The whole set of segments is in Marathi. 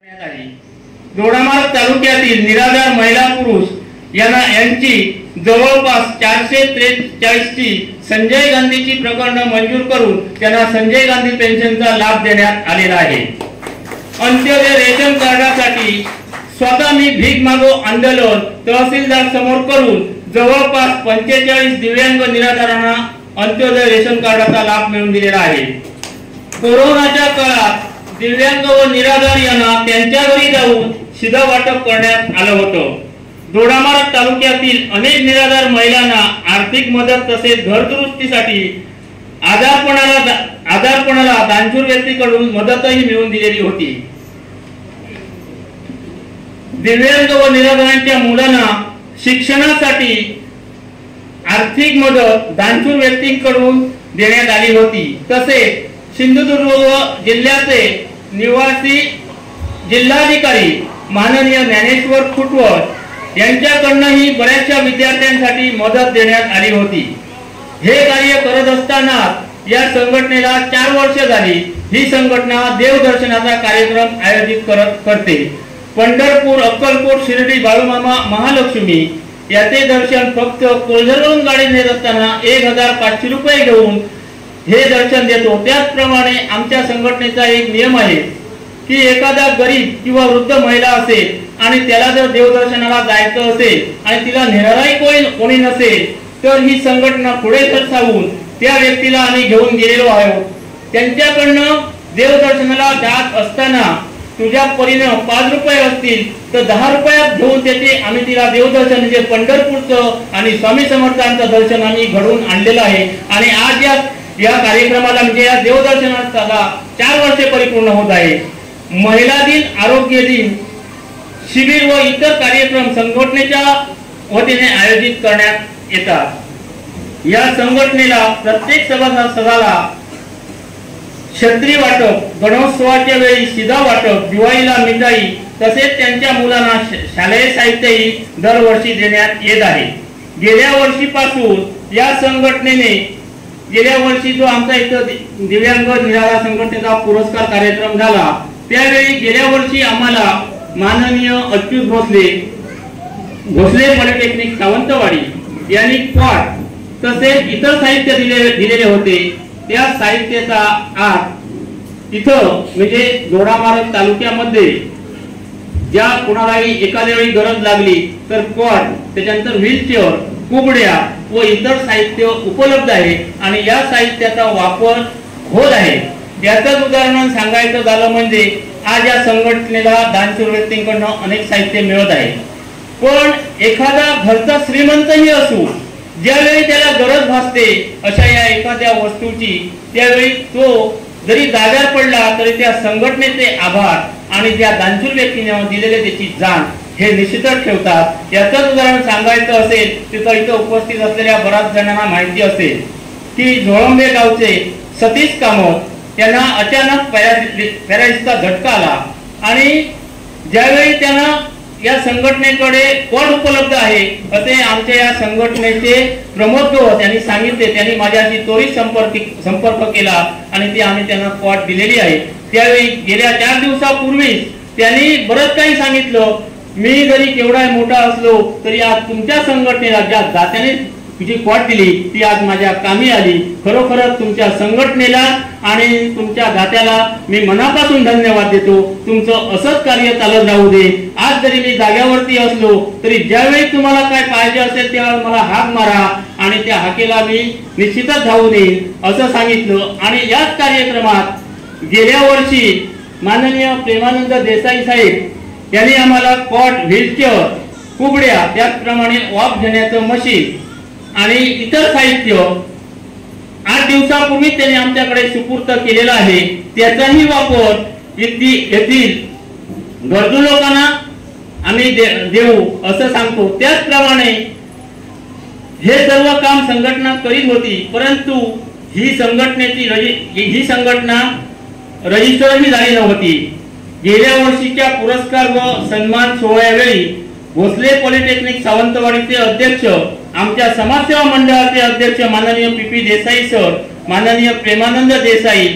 दोडामार्ग तालुक्यातील निराधार महिला पुरुष यांची जवळपास 443 ची संजय गांधीची प्रकरण मंजूर करून त्यांना संजय गांधी पेन्शनचा लाभ देण्यात आलेला आहे। अंत्योदय रेशन कार्डासाठी स्वतः मी भीक मागो आंदोलन तहसीलदार समोर करून जवळपास 45 दिव्यांग निराधारांना अंत्योदय रेशन कार्डाचा लाभ मिळवून दिलेला आहे। कोरोनाच्या काळात दिव्यांग व निराधार यांना त्यांच्या घरी जाऊन शिधा वाटप करण्यात आलं होतं। दोडामार्ग तालुक्यातील अनेक निराधार महिलांना आर्थिक मदत तसेच घर दुरुस्तीसाठी आजारपणाला दानशूर व्यक्तीकडून मदतही मिळवून दिलेली होती। दिव्यांग व निराधारांच्या मुलांना शिक्षणासाठी आर्थिक मदत दानशूर व्यक्तींकडून देण्यात आली होती। तसेच सिंधुदुर्ग जिल्ह्याचे निवासी जिल्हाधिकारी माननीय ज्ञानेश्वर खुटवट यांच्याकडूनही बऱ्याचशा विद्यार्थ्यांसाठी मदत देण्यात आली होती। हे कार्य करत असताना या संघटनेला 4 वर्ष झाली। ही संघटना देवदर्शनाचा कार्यक्रम आयोजित करते। पंढरपूर, अक्कलकोट, शिर्डी, बाळूमामा, महालक्ष्मी याचे दर्शन फक्त कोल्हारवरून गाडी नेत असताना 1500 रुपये घेऊन हे दर्शन देतो। त्याचप्रमाणे आमच्या संघटनेचा एक नियम आहे की एखादा गरीब किंवा वृद्ध महिला असेल आणि त्याला जर देवदर्शनाला जायचं असेल आणि तिला नेणाराही कोणी नसेल तर ही संघटना पुढे सरसावून त्या व्यक्तीला आम्ही घेऊन गेलेलो आहोत। त्यांच्याकडनं देवदर्शनाला जात असताना तुझ्या परीने 5 रुपये असतील तर 10 रुपयात घेऊन त्याचे आम्ही तिला देवदर्शन म्हणजे पंढरपूरचं आणि स्वामी समर्थांचं दर्शन आम्ही घडवून आणलेलं आहे। आणि आज या कार्यक्रमाला म्हणजे या देवदर्शनाला 4 वर्षे परिपूर्ण होत आहे। महिला दिन, आरोग्य दिन, शिबिर व इतर कार्यक्रम संघटनेच्या वतीने आयोजित करण्यात येतात। या संघटनेला प्रत्येक सभासदाला छत्री वाटप, गणोत्सवाच्या वेळी शिधा वाटप, दिवाळीला मिठाई तसेच त्यांच्या मुलांना शालेय साहित्यही दरवर्षी देण्यात येत आहे। गेल्या वर्षीपासून या संघटनेने गेल्या वर्षी जो आमचा इथं दिव्यांग निराधार संघटनेचा पुरस्कार कार्यक्रम झाला त्यावेळी गेल्या वर्षी आम्हाला माननीय अच्युत भोसले पॉलिटेक्निक सावंतवाडी यांनी क्वाड तसेच इतर साहित्य दिलेले होते। त्या साहित्याचा आज इथं म्हणजे दोडामार्ग तालुक्यामध्ये ज्या कोणालाही एखाद्या वेळी गरज लागली तर क्वाड, त्याच्यानंतर व्हीलचेअर, कुबड्या व इतर साहित्य उपलब्ध आहे आणि या साहित्याचा वापर होत आहे। याचं उदाहरण सांगायचं झालं म्हणजे आज या संघटनेला दानशूर व्यक्तींकडून अनेक साहित्य मिळत आहे। पण एखादा घरचा श्रीमंतही असू ज्यावेळी त्याला गरज भासते अशा या एखाद्या वस्तूची त्यावेळी तो जरी जाग्यावर पडला तरी त्या संघटनेचे आभार आणि त्या दानशूर व्यक्तीने दिलेले त्याची जाण हे निश्चितच ठेवतात। याचं उदाहरण सांगायचं असेल तर इथं उपस्थित असलेल्या बऱ्याच जणांना माहिती असेल की झोळंबे गावचे सतीश कामत त्यांना अचानक पॅरालिसिसचा झटका आला आणि ज्यावेळी त्यांना या संघटनेकडे कोण उपलब्ध आहे असे आमच्या या संघटनेचे प्रमोद गवत यांनी सांगितले। त्यांनी माझ्याशी त्वरित संपर्क केला आणि ती आम्ही त्यांना कोट दिलेली आहे। त्यावेळी गेल्या 4 दिवसापूर्वीच त्यांनी बरंच काही सांगितलं। मी जरी केवढा मोठा असलो तरी आज तुमच्या संघटनेला ज्या दात्याने जी कोट दिली ती आज माझ्या कामी आली। खरोखरच तुमच्या संघटनेला आणि तुमच्या दात्याला मी मनापासून धन्यवाद देतो। तुमचं असंच कार्य चालत राहू दे। आज जरी मी जाग्यावरती असलो तरी ज्यावेळी तुम्हाला काय पाहिजे असेल तेव्हा मला हाक मारा आणि त्या हाकेला मी निश्चितच धावून येईन असं सांगितलं। आणि याच कार्यक्रमात गेल्या वर्षी माननीय प्रेमानंद देसाई साहेब यांनी आम्हाला कोट, व्हीलचेअर, कुबड्या त्याचप्रमाणे वाफ घेण्याचं मशीन आणि इतर साहित्य 8 दिवसापूर्वी त्यांनी आमच्याकडे सुपूर्द केलेला आहे। त्याचाही वापर येथील गरजू लोकांना आम्ही देऊ असं सांगतो। त्याचप्रमाणे हे सर्व काम संघटना करीत होती परंतु ही संघटना रजिस्टरही झाली नव्हती। गेल्या वर्षीच्या पुरस्कार व सन्मान सोहळ्यावेळी भोसले पॉलिटेक्निक सावंतवाडीचे अध्यक्ष, आमच्या समाजसेवा मंडळाचे अध्यक्ष माननीय पी देसाई सर, माननीय प्रेमानंद देसाई,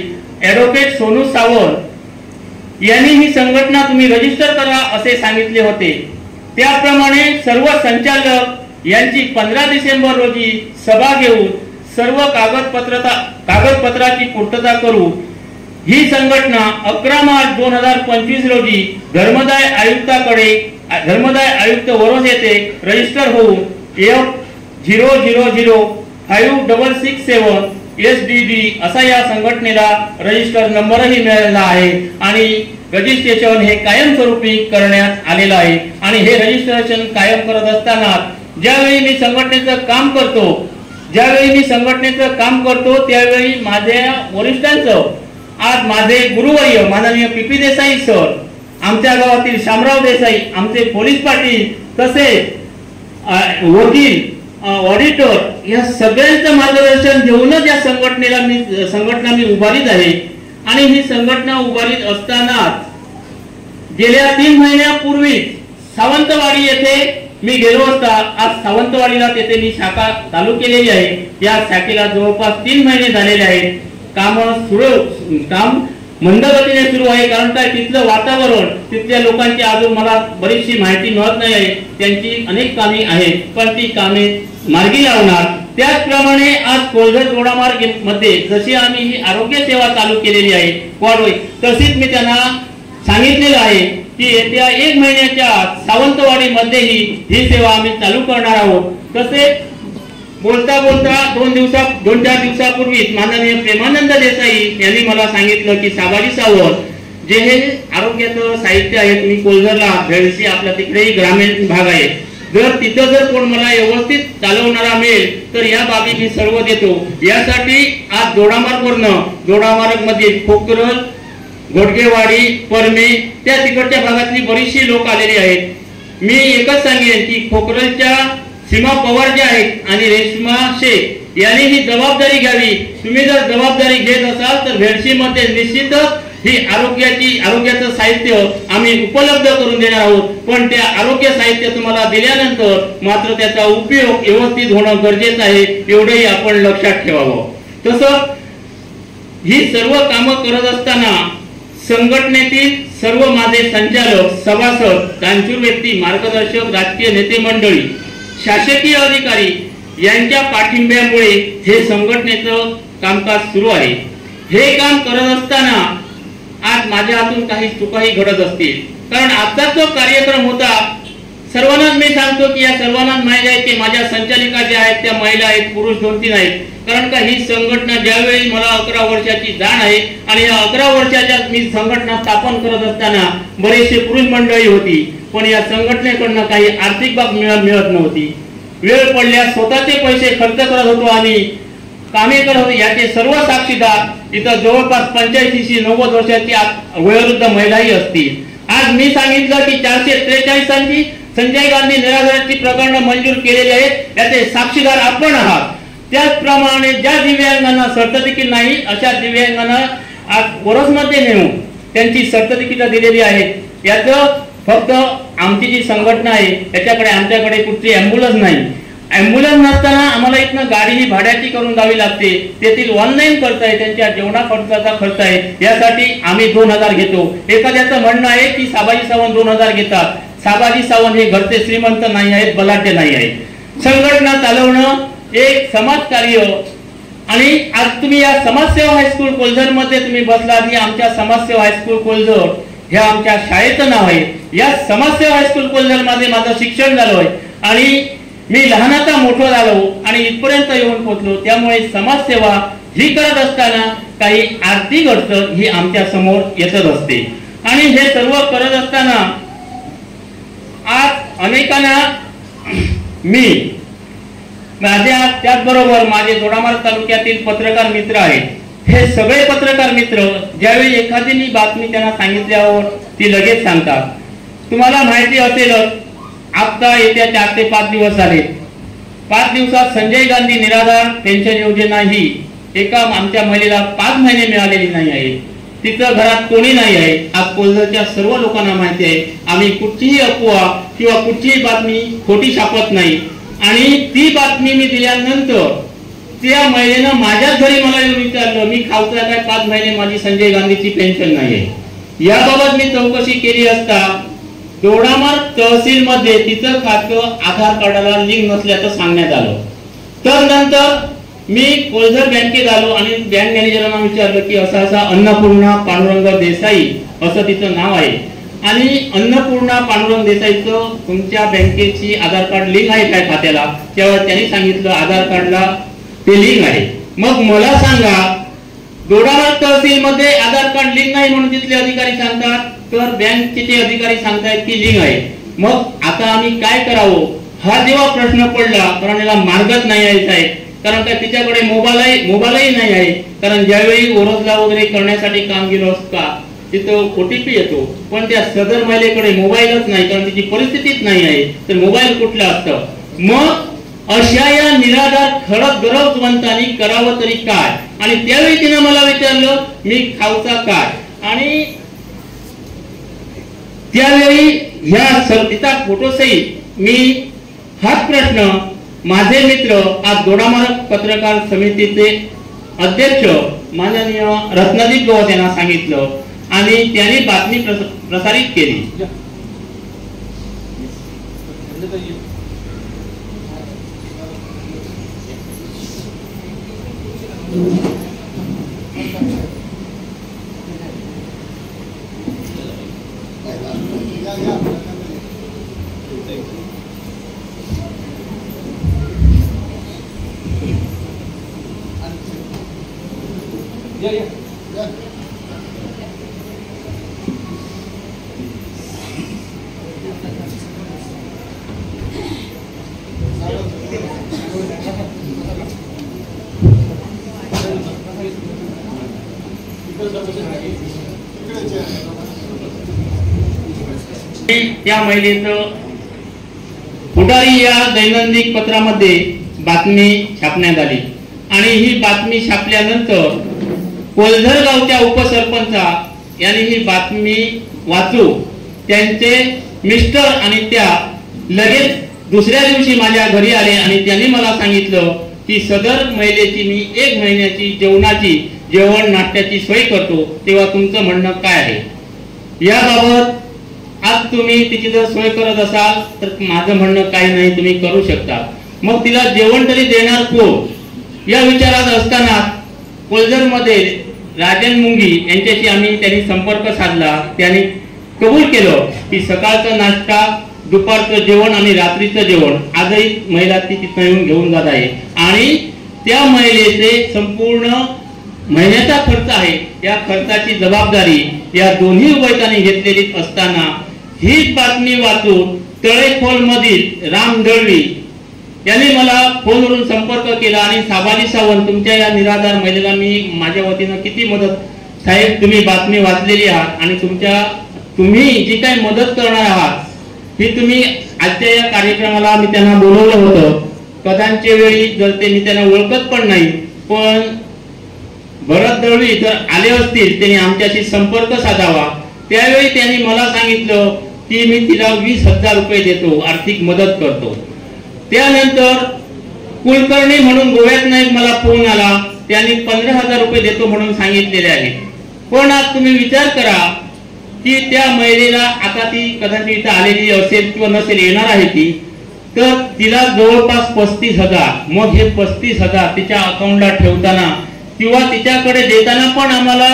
ॲडव्होकेट सोनू सावंत यांनी ही संघटना तुम्ही रजिस्टर करा असे सांगितले होते। त्याप्रमाणे सर्व संचालक यांची 15 डिसेंबर रोजी सभा घेऊन सर्व कागदपत्राची पूर्तता करू ही संघटना 11 मार्च 2025 रोजी धर्मदाय आयुक्त वरोस येथे रजिस्टर होऊन F000567 SDD असा या संघटनेला रजिस्टर नंबरही मिळालेला आहे आणि रजिस्ट्रेशन हे कायमस्वरूपी करण्यात आलेलं आहे। आणि हे रजिस्ट्रेशन कायम करत असताना ज्यावेळी मी संघटनेचं काम करतो त्यावेळी माझ्या वरिष्ठांचं, आज माझे गुरुवर्य माननीय पीपी देसाई सर, आमच्या गावातील शामराव देसाई, आमचे पोलीस पाटील, तसेच वकील, ऑडिटर या सगळ्यांचं मार्गदर्शन घेऊनच या संघटना मी उभारीत आहे। आणि ही संघटना उभारीत असताना गेल्या 3 महिन्यापूर्वी सावंतवाडी येथे मी गेलो असता, आज सावंतवाडीला तेथे मी शाखा चालू केलेली आहे। या शाखेला जवळपास 3 महिने झालेले आहेत। काम मंदगतीने सुरू आहे, कारण काय तिथलं वातावरण, तिथल्या लोकांची अजून मला बरीचशी माहिती मिळत नाही आहे। त्यांची अनेक कामे आहेत, पण ती कामे मार्गी लावणार। त्याचप्रमाणे आज कोलघर जोडामार्ग मध्ये जशी आम्ही ही आरोग्य सेवा चालू केलेली आहे क्वाडवे, तशीच मी त्यांना सांगितलेलं आहे की येत्या 1 महिन्याच्या आत सावंतवाडी मध्येही ही सेवा आम्ही चालू करणार आहोत। तसेच बोलता 2-4 दिवसापूर्वी माननीय प्रेमानंद देसाई यांनी मला सांगितलं की साबाजी सावंत जे हे आरोग्याचं साहित्य आहे, तुम्ही कोलघरला भेळशी, आपल्या तिकडेही ग्रामीण भाग आहे, तिथं जर कोण मला व्यवस्थित चालवणारा मिळेल तर या बाबी मी सर्व देतो। यासाठी आज जोडामार्ग मध्ये खोकरल, घोडगेवाडी, परमे त्या तिकडच्या भागातली बरीचशी लोक आलेली आहेत। मी एकच सांगेन की खोकरलच्या सीमा पवार जे आहेत आणि रेश्मा शेख यांनी ही जबाबदारी घ्यावी। तुम्ही जर जबाबदारी घेत असाल तर भेडशीमध्ये निश्चितच ही आरोग्याचं साहित्य आम्ही उपलब्ध करून देणार आहोत, पण त्या आरोग्य साहित्य तुम्हाला दिल्यानंतर मात्र त्याचा उपयोग व्यवस्थित होणं गरजेचं आहे, एवढंही आपण लक्षात ठेवावं। तसं ही सर्व कामं करत असताना संघटनेतील सर्व माझे संचालक, सभासद, दानशूर व्यक्ती, मार्गदर्शक, राजकीय नेते मंडळी, शासकीय अधिकारी यांच्या पाठिंब्यामुळे हे संघटनेचं कामकाज सुरू आहे। हे काम करत असताना आज माझ्या हातून काही चुकाही घडत असतील, कारण आजचा जो कार्यक्रम होता सर्वांनाच मी सांगतो की या सर्वांनाच माहिती आहे की माझ्या संचालिका ज्या आहेत त्या महिला आहेत, पुरुष 2-3 आहेत। कारण का ही संघटना ज्यावेळी मला 11 वर्षाची जाण आहे आणि या 11 वर्षाच्या मी संघटना स्थापन करत असताना बरेचसे पुरुष मंडळी होती, पण या संघटनेकडनं काही आर्थिक बाब मिळत नव्हती। वेळ पडल्यास स्वतःचे पैसे खर्च करत होतो आणि कामे करत होतो, याचे सर्व साक्षीदार इथं जवळपास 85-90 वर्षाची वयोवृद्ध महिलाही असतील। आज मी सांगितलं की 443 संजय गांधी निराधाराची प्रकरण मंजूर केलेली आहेत, याचे साक्षीदार आपण आहात। त्याचप्रमाणे ज्या दिव्यांगांना सर्टिफिकेट नाही अशा दिव्यांगांना आज वरोसमध्ये नेऊन त्यांची सर्टिफिकेट दिलेली आहेत। याचं फक्त आमची जी संघटना आहे याच्याकडे आमच्याकडे कुठची ॲम्ब्युलन्स नाही, ॲम्ब्युलन्स नसताना आम्हाला इथनं गाडी भाड्याची करून जावी लागते, तेथील ऑनलाईन खर्च आहे, त्यांच्या जेवणा खर्चाचा खर्च आहे, यासाठी आम्ही 2000 घेतो। एखाद्याचं म्हणणं आहे की साबाजी सावंत 2000 घेतात, साबाजी सावंत हे घरचे श्रीमंत नाही आहेत, बलाढ्य नाही आहेत। संघटना चालवणं एक समाजकार्य, आणि आज तुम्ही या समाजसेवा हायस्कूल कोलझर मध्ये तुम्ही बसलात, ही आमच्या समाजसेवा हायस्कूल कोलझर हे आमच्या शाळेचं नाव आहे। या समाजसेवा हायस्कूल कोलझर मध्ये माझं शिक्षण झालं आहे आणि मी लहानाचा मोठा झालो आणि इथपर्यंत येऊन पोहोचलो। त्यामुळे समाजसेवा ही करत असताना काही आर्थिक अडचण ही आमच्या समोर येतच असते आणि हे सर्व करत असताना आज अनेकांना मी माझ्या त्याचबरोबर माझे जोडामार्ग तालुक्यातील पत्रकार मित्र आहेत, हे सगळे पत्रकार मित्र ज्यावेळी एखादी मी बातमी त्यांना सांगितल्यावर ती लगेच सांगतात। तुम्हाला माहिती असेलच आता येत्या 4 ते 5 दिवस झाले, 5 दिवसात संजय गांधी निराधार पेन्शन योजना ही एका आमच्या महिलेला 5 महिने मिळालेली नाही आहे, तिचं घरात कोणी नाही आहे। आज कोलझरच्या सर्व लोकांना माहिती आहे, आम्ही कुठचीही अफवा किंवा कुठचीही बातमी खोटी छापत नाही। आणि ती बातमी मी दिल्यानंतर त्या महिलेनं माझ्याच घरी मला येऊन विचारलं, मी खावतोय काय 5 महिने माझी संजय गांधीची पेन्शन नाही आहे। याबाबत मी चौकशी केली असता दोडामार्ग तहसील मध्ये तिचं खातं आधार कार्डाला लिंक नसल्याचं सांगण्यात आलं. तर नंतर मी कोलझर बँकेत आलो आणि बँक मॅनेजरांना विचारलं की असा अन्नपूर्णा पांडुरंग देसाई असं तिचं नाव आहे आणि अन्नपूर्णा पांडुरंग देसाईचं तुमच्या बँकेची आधार कार्ड लिंक आहे काय खात्याला? तेव्हा त्यांनी सांगितलं आधार कार्डला ते लिंक आहे. मग मला सांगा, दोडामार्ग तहसील मध्ये आधार कार्ड लिंक नाही म्हणून तिथले अधिकारी सांगतात, तर बँकेचे अधिकारी सांगतायत की लिंक आहे. मग आता आम्ही काय करावं हा जेव्हा प्रश्न पडला, कारण याला मार्गच नाही आहे साहेब. कारण का तिच्याकडे मोबाईलही नाही आहे. कारण ज्यावेळी ओरजला वगैरे करण्यासाठी काम गेलो असता तिथं OTP येतो, पण त्या सदर महिलेकडे मोबाईलच नाही, कारण तिची परिस्थितीच नाही आहे. तर मोबाईल कुठला असतं? मग अशा या निराधार खडक गरजवंतांनी करावं तरी काय? आणि त्यावेळी तिने मला विचारलं मी खाऊचा काय? आणि त्यावेळी ह्या तिचा फोटोसहित मी हाच प्रश्न माझे मित्र आज दोडामार्ग पत्रकार समितीचे अध्यक्ष माननीय रत्नादीप गवत यांना सांगितलं आणि त्यांनी बातमी प्रसारित केली. त्या महिलेचं पुढारी या दैनंदिन पत्रामध्ये बातमी छापण्यात आली आणि ही बातमी छापल्यानंतर कोलझर गावच्या उपसरपंचा यांनी ही बातमी वाचून त्यांचे मिस्टर आणि त्या लगेच दुसऱ्या दिवशी माझ्या घरी आले आणि त्यांनी मला सांगितलं की सदर महिलेची मी 1 महिन्याची जेवणाची जेवण नाट्याची सोय करतो, तेव्हा तुमचं म्हणणं काय आहे? याबाबत आज तुम्ही तिची जर सोय करत असाल तर माझं म्हणणं काही नाही, तुम्ही करू शकता. मग तिला जेवण तरी देणार कोण या विचारात असताना कोलझर मध्ये राजन मुंगी यांच्याशी त्यांनी संपर्क साधला. त्यांनी कबूल केलं की सकाळचा नाश्ता, दुपारचं जेवण आणि रात्रीचं जेवण आजही महिला ती तिथं येऊन घेऊन जात आहे आणि त्या महिलेचे संपूर्ण महिन्याचा खर्च आहे, या खर्चाची जबाबदारी या दोन्ही उभयतांनी घेतलेली असताना ही बातमी वाचून तळेखोल मधील राम दळवी यांनी मला फोनवरून संपर्क केला आणि साबाली सावंत तुमच्या या निराधार महिलेला मी माझ्या वतीनं किती मदत, साहेब तुम्ही बातमी वाचलेली आहात आणि तुम्ही जी काही मदत करणार आहात ही तुम्ही आजच्या या कार्यक्रमाला मी त्यांना बोलवलं होतं. कदांच्या वेळी जर मी त्यांना ओळखत पण नाही, पण भरत दळवी जर आले असतील त्यांनी आमच्याशी संपर्क साधावा. त्यावेळी त्यांनी मला सांगितलं की मी तिला 20,000 रुपये देतो, आर्थिक मदत करतो. त्यानंतर कुलकर्णी म्हणून गोव्यातनं मला फोन आला, त्यांनी 15,000 रुपये देतो म्हणून सांगितलेले आहे. पण आज तुम्ही विचार करा की त्या महिलेला आता ती कदाचित इथं आलेली असेल किंवा नसेल, येणार आहे ती, तर तिला जवळपास 35,000, मग हे 35,000 तिच्या अकाउंटला ठेवताना किंवा तिच्याकडे देताना पण आम्हाला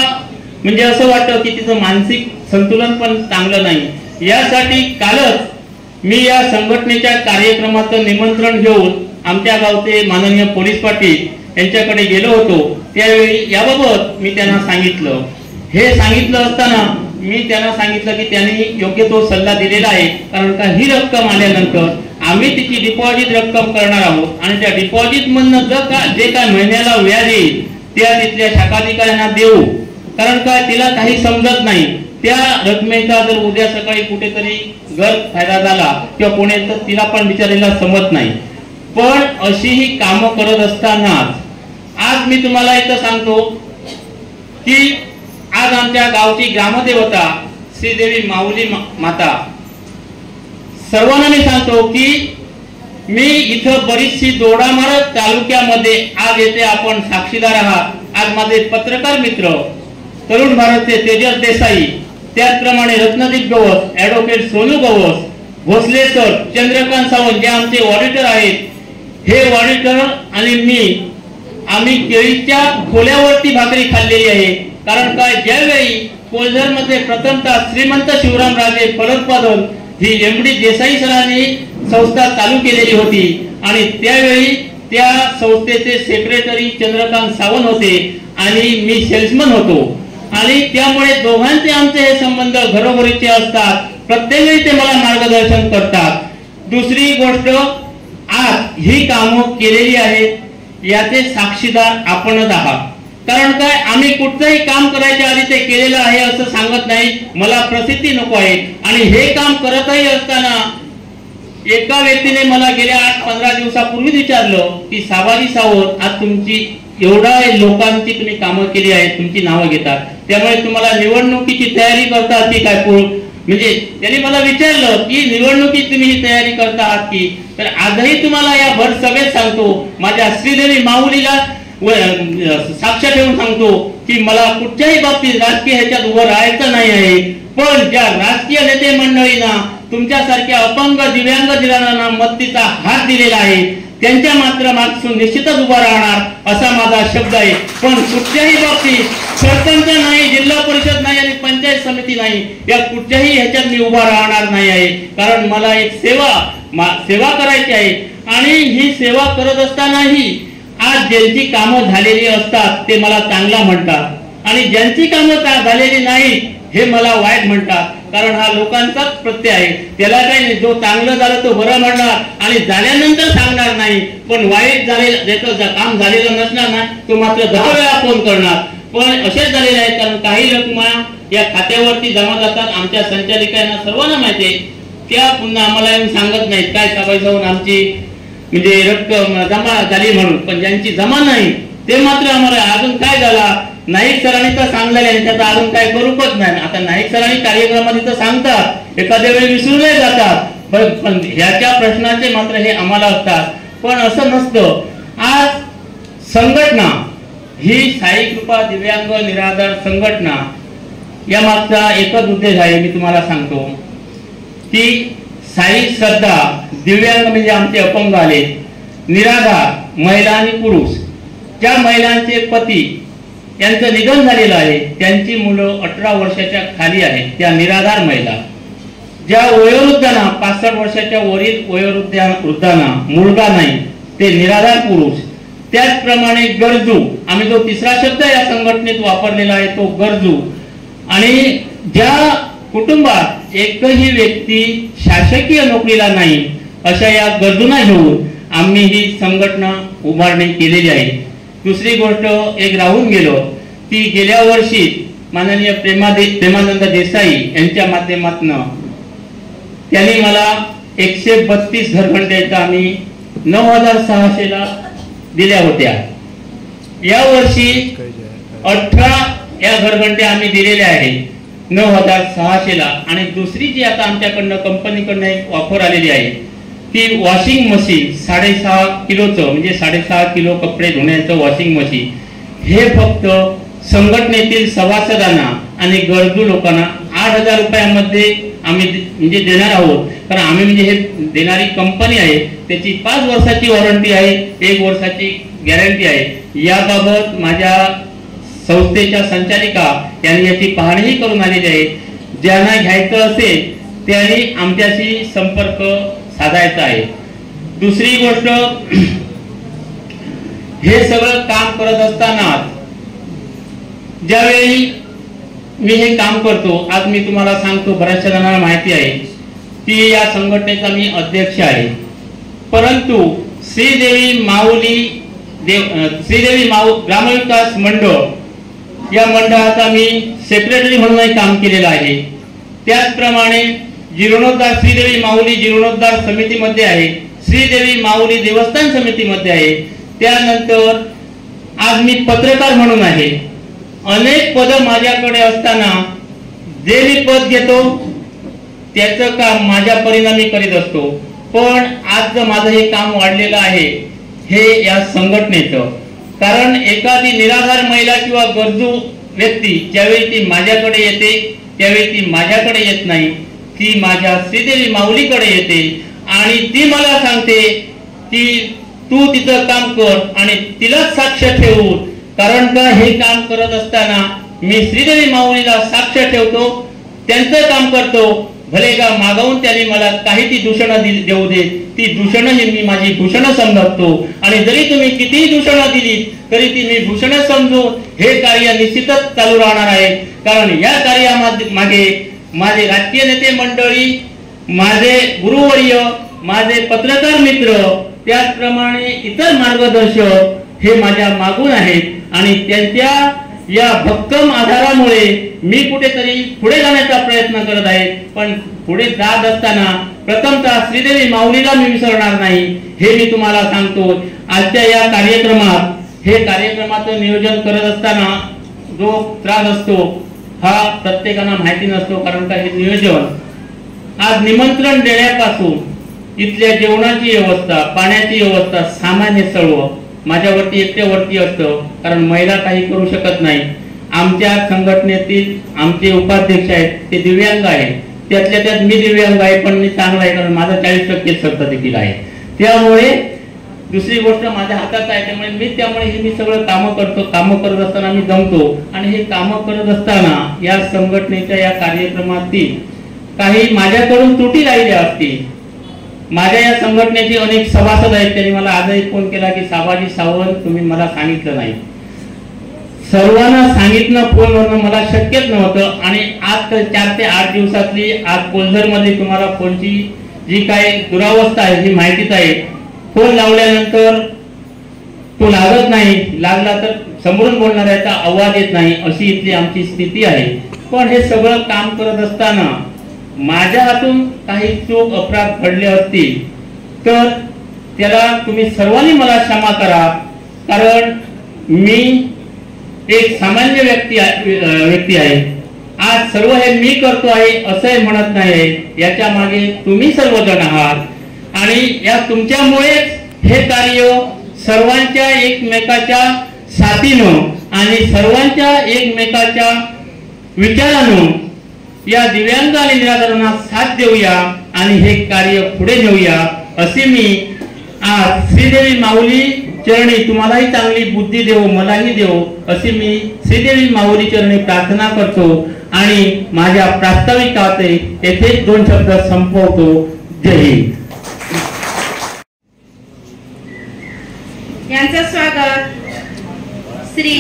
म्हणजे असं वाटतं की तिचं मानसिक संतुलन पण चांगलं नाही. यासाठी कालच मी या संघटनेच्या कार्यक्रमाचं निमंत्रण घेऊन आमच्या गावचे माननीय पोलीस पाटील यांच्याकडे गेलो होतो. त्यावेळी याबाबत मी त्यांना सांगितलं. हे सांगितलं असताना मी त्यांना सांगितलं की त्यांनी योग्य तो सल्ला दिलेला आहे, कारण का ही रक्कम आल्यानंतर आम्ही तिची डिपॉझिट रक्कम करणार आहोत आणि त्या डिपॉझिट मधनं जे काय महिन्याला व्याज येईल त्या तिथल्या शाखाधिकाऱ्यांना देऊ. कारण का तिला काही समजत नाही, त्या रकमेचा जर उद्या सकाळी कुठेतरी गैरफायदा झाला किंवा कोणी तर तिला पण विचारायला समजत नाही. पण अशी ही कामं करत असताना आज मी तुम्हाला इथं सांगतो की आज आमच्या गावची ग्रामदेवता श्रीदेवी माऊली माता, सर्वांना मी सांगतो की मी इथं बरीचशी दोडामार्ग तालुक्यामध्ये आज येथे आपण साक्षीदार आहात. आज माझे पत्रकार मित्र तरुण भारतचे तेजस देसाई त्याचप्रमाणे रत्नदीप गवस, ॲडव्होकेट सोनू गवस, भोसले सर, चंद्रकांत सावंत जे आमचे ऑडिटर आहेत, हे ऑडिटर आणि मी आम्ही केळीच्या खोल्यावरती भाकरी खाल्लेली आहे. कारण काय, ज्यावेळी कोल्हार मध्ये प्रथमतः श्रीमंत शिवरामराजे फलोत्पादन ही एमडी देसाई सरांनी संस्था चालू केलेली होती आणि त्यावेळी त्या संस्थेचे सेक्रेटरी चंद्रकांत सावंत होते आणि मी सेल्समन होतो आणि त्यामुळे दोघांचे आमचे हे संबंध घरोघरीचे असतात. प्रत्येक वेळी ते मला मार्गदर्शन करतात. दुसरी गोष्ट, आज ही कामं केलेली आहेत याचे साक्षीदार आपणच आहात. कारण काय, आम्ही कुठचंही काम करायच्या आधी ते केलेलं आहे असं सांगत नाही. मला प्रसिद्धी नको आहे आणि हे काम करतही असताना एका व्यक्तीने मला गेल्या 8-15 दिवसापूर्वी विचारलं की साबाजी सावंत, आज तुमची एवढा लोकांची तुम्ही कामं केली आहेत, तुमची नावं घेतात, त्यामुळे तुम्हाला निवडणुकीची तयारी करता की काय? म्हणजे त्यांनी मला विचारलं की निवडणुकीत तुम्ही ही तयारी करता आहात की? तर आजही तुम्हाला या भर सभेत सांगतो, माझ्या श्रीदेवी माऊलीला साक्ष ठेवून सांगतो की मला कुठच्याही बाबतीत राजकीय ह्याच्यात उभं राहायचं नाही आहे. पण ज्या राजकीय नेते मंडळींना तुमच्यासारख्या अपंग दिव्यांग दिव्यांगांना मदतीचा हात दिलेला आहे त्यांच्या मात्र मागसून निश्चितच उभा राहणार असा माझा शब्द आहे. पण कुठच्याही बाबतीत सरपंच नाही, जिल्हा परिषद नाही आणि पंचायत समिती नाही, या कुठच्याही ह्याच्यात मी उभा राहणार नाही आहे. कारण मला एक सेवा करायची आहे आणि ही सेवा करत असतानाही आज ज्यांची कामं झालेली असतात ते मला चांगला म्हणतात आणि ज्यांची कामं झालेली नाहीत हे मला वाईट म्हणतात. कारण हा लोकांचाच प्रत्यय आहे. त्याला काही नाही, जो चांगलं झालं तो बरं म्हणणार आणि झाल्यानंतर सांगणार नाही. पण वाईट झालेलं ज्याचं काम झालेलं नसणार ना, तो मात्र 10 वेळा फोन करणार. पण असेच झालेले आहेत. कारण काही रकमा या खात्यावरती जमा जातात, आमच्या संचालिकांना सर्वांना माहिती आहे. त्या पुन्हा आम्हाला येऊन सांगत नाहीत काय साबाई जाऊन आमची म्हणजे रक्कम जमा झाली म्हणून. पण ज्यांची जमा नाही ते मात्र आम्हाला अजून काय झाला, नाईक सरांनी तर सांगलेलं आहे, त्याचा अजून काय करूकच नाही. आता नाईक सरांनी कार्यक्रमामध्ये तर सांगतात, एखाद्या वेळी विसरूनही जातात, पण ह्याच्या प्रश्नाचे मात्र हे आम्हाला असतात. पण असं नसतं. आज संघटना ही साई कृपा दिव्यांग निराधार संघटना, या मागचा एकच उद्देश आहे. मी तुम्हाला सांगतो की साई श्रद्धा दिव्यांग म्हणजे आमचे अपंग आले, निराधार महिला आणि पुरुष, ज्या महिलांचे पती यांचं निधन झालेलं आहे, त्यांची मुलं 18 वर्षाच्या खाली आहेत, त्या निराधार महिला, ज्या वयोवृद्धांना 65 वर्षाच्या वरील वयोवृद्धांना मुलगा नाही ते निराधार पुरुष, त्याचप्रमाणे गरजू, आम्ही जो तिसरा शब्द या संघटनेत वापरलेला आहे तो गरजू, आणि ज्या कुटुंबात एकही व्यक्ती शासकीय नोकरीला नाही अशा या गरजूंना घेऊन आम्ही ही संघटना उभारणी केलेली आहे. दुसरी गोष्ट एक राहून गेलो की गेल्या वर्षी माननीय प्रेमानंद देसाई यांच्या माध्यमातून त्यांनी मला 132 घरघंट्याच्या आम्ही 9600 ला दिल्या होत्या. या वर्षी 18 या घरघंटे आम्ही दिलेल्या आहेत 9600 ला. आणि दुसरी जी आता आमच्याकडनं कंपनीकडनं एक ऑफर आलेली आहे ती वॉशिंग मशीन 6.5 किलोचं, म्हणजे 6.5 किलो कपडे धुण्याचं वॉशिंग मशीन, हे फक्त संघटनेतील सभासदांना आणि गरजू लोकांना 8000 रुपयामध्ये आम्ही म्हणजे देणार आहोत. कारण आम्ही म्हणजे हे देणारी कंपनी आहे, त्याची 5 वर्षाची वॉरंटी आहे, 1 वर्षाची गॅरंटी आहे. याबाबत माझ्या संस्थेच्या संचालिका यांनी याची पाहणीही करून आलेली आहे. ज्यांना घ्यायचं असेल त्यांनी आमच्याशी संपर्क साधायचा आहे. दुसरी गोष्ट, हे सगळं काम करत असताना ज्यावेळी मी हे काम करतो, आज मी तुम्हाला सांगतो, बऱ्याचशा जणांना माहिती आहे की या संघटनेचा मी अध्यक्ष आहे. परंतु श्रीदेवी माऊली ग्रामविकास मंडळ या मंडळाचा मी सेक्रेटरी म्हणूनही काम केलेलं आहे. त्याचप्रमाणे जीर्णोद्धार श्रीदेवी माऊली जीर्णोद्धार समितीमध्ये आहे, श्रीदेवी माऊली देवस्थान समितीमध्ये आहे. त्यानंतर आज मी पत्रकार म्हणून आहे. अनेक पद माझ्याकडे असताना जे मी पद घेतो त्याचं काम माझ्या परिणामी करीत असतो. पण आज माझं हे काम वाढलेलं आहे हे या संघटनेचं. कारण एखादी निराधार महिला किंवा गरजू व्यक्ती ज्यावेळी ती माझ्याकडे येते त्यावेळी ती माझ्याकडे येत नाही, ती माझ्या श्रीदेवी माऊलीकडे येते आणि ती मला सांगते की तू तिचं काम कर आणि तिलाच साक्ष ठेवू. कारण का हे काम करत असताना मी श्रीदेवी माऊलीला साक्ष ठेवतो, त्यांचं काम करतो. भले का मागवून त्यांनी मला काही ती दूषणं देऊ दे, ती दूषणं ही मी माझी भूषणं समजतो आणि जरी तुम्ही कितीही दूषणं दिली तरी ती मी भूषणं समजून हे कार्य निश्चितच चालू राहणार आहे. कारण या कार्यामागे माझे राजकीय नेते मंडळी, माझे गुरुवर्य, माझे पत्रकार मित्र, त्याचप्रमाणे इतर मार्गदर्शक हे माझ्या मागून आहेत आणि त्यांच्या या भक्कम आधारामुळे मी कुठेतरी पुढे जाण्याचा प्रयत्न करत आहे. पण पुढे जात असताना प्रथमतः श्रीदेवी माऊलीला मी विसरणार नाही हे मी तुम्हाला सांगतो. आजच्या या कार्यक्रमात हे कार्यक्रमाचं नियोजन करत असताना जो त्रास असतो हा प्रत्येकाला माहिती नसतो. कारण का हे नियोजन आज निमंत्रण देण्यापासून इथल्या जेवणाची व्यवस्था, पाण्याची व्यवस्था, सामान्य सर्व माझ्यावरती एकट्यावरती असतं. कारण महिला काही करू शकत नाही. आमच्या संघटनेतील आमचे उपाध्यक्ष आहेत ते दिव्यांग आहेत, त्यातल्या त्यात मी दिव्यांग आहे पण मी चांगला आहे कारण माझा 40% सत्ता देखील आहे. त्यामुळे दुसरी गोष्ट माझ्या हातात आहे, त्यामुळे मी सगळं कामं करतो. कामं करत असताना मी जमतो आणि हे कामं करत असताना या संघटनेच्या या कार्यक्रमातील काही माझ्याकडून त्रुटी राहिल्या असतील. माझ्या या संघटनेचे अनेक सभासद आहेत, त्यांनी मला आजही फोन केला की साबाजी सावंत तुम्ही मला सांगितलं नाही. सर्वांना सांगितलं फोनवरनं मला शक्यच नव्हतं आणि आज 4 ते 8 दिवसातली आज कोल्झर मध्ये तुम्हाला फोनची जी काही दुरावस्था आहे ही माहितीच आहे. फोन लावल्यानंतर तो लागत नाही, लागला तर समोरून बोलणाऱ्याचा आवाज येत नाही, अशी इथली आमची स्थिती आहे. पण हे सगळं काम करत असताना माझ्या हातून काही चूक अपराध घडले असतील तर त्याला तुम्ही सर्वांनी मला क्षमा करा. कारण मी एक सामान्य व्यक्ती आहे. आज सर्व हे मी करतो आहे असं म्हणत नाही, याच्या मागे तुम्ही सर्वजण आहात आणि या तुमच्यामुळेच हे कार्य सर्वांच्या एकमेकाच्या साथीनं आणि सर्वांच्या एकमेकाच्या विचारानं या दिव्यांग आणि निराधारांना साथ देऊया आणि हे कार्य पुढे नेऊया असे मी आज श्रीदेवी माऊली चरणी तुम्हालाही चांगली बुद्धी देव, मलाही देव अशी मी श्रीदेवी माऊली चरणी प्रार्थना करतो आणि माझ्या प्रास्ताविकाचे येथे 2 शब्द संपवतो. जय हिंद. यांचं स्वागत श्री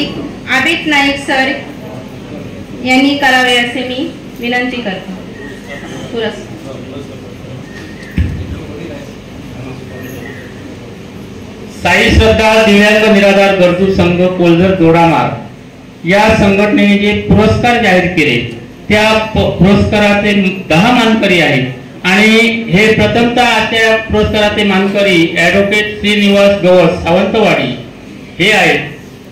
आबिद नाईक सर यांनी करावे असे मी विनंती करतो. साई श्रद्धा दिव्यांग निराधार गरजू संघ कोल्झर जोडामार या संघटनेने जे पुरस्कार जाहीर केले त्या पुरस्काराचे 10 मानकरी आहेत आणि हे प्रथमतः आजच्या पुरस्काराचे मानकरी ॲडव्होकेट श्रीनिवास गवस सावंतवाडी हे आहेत.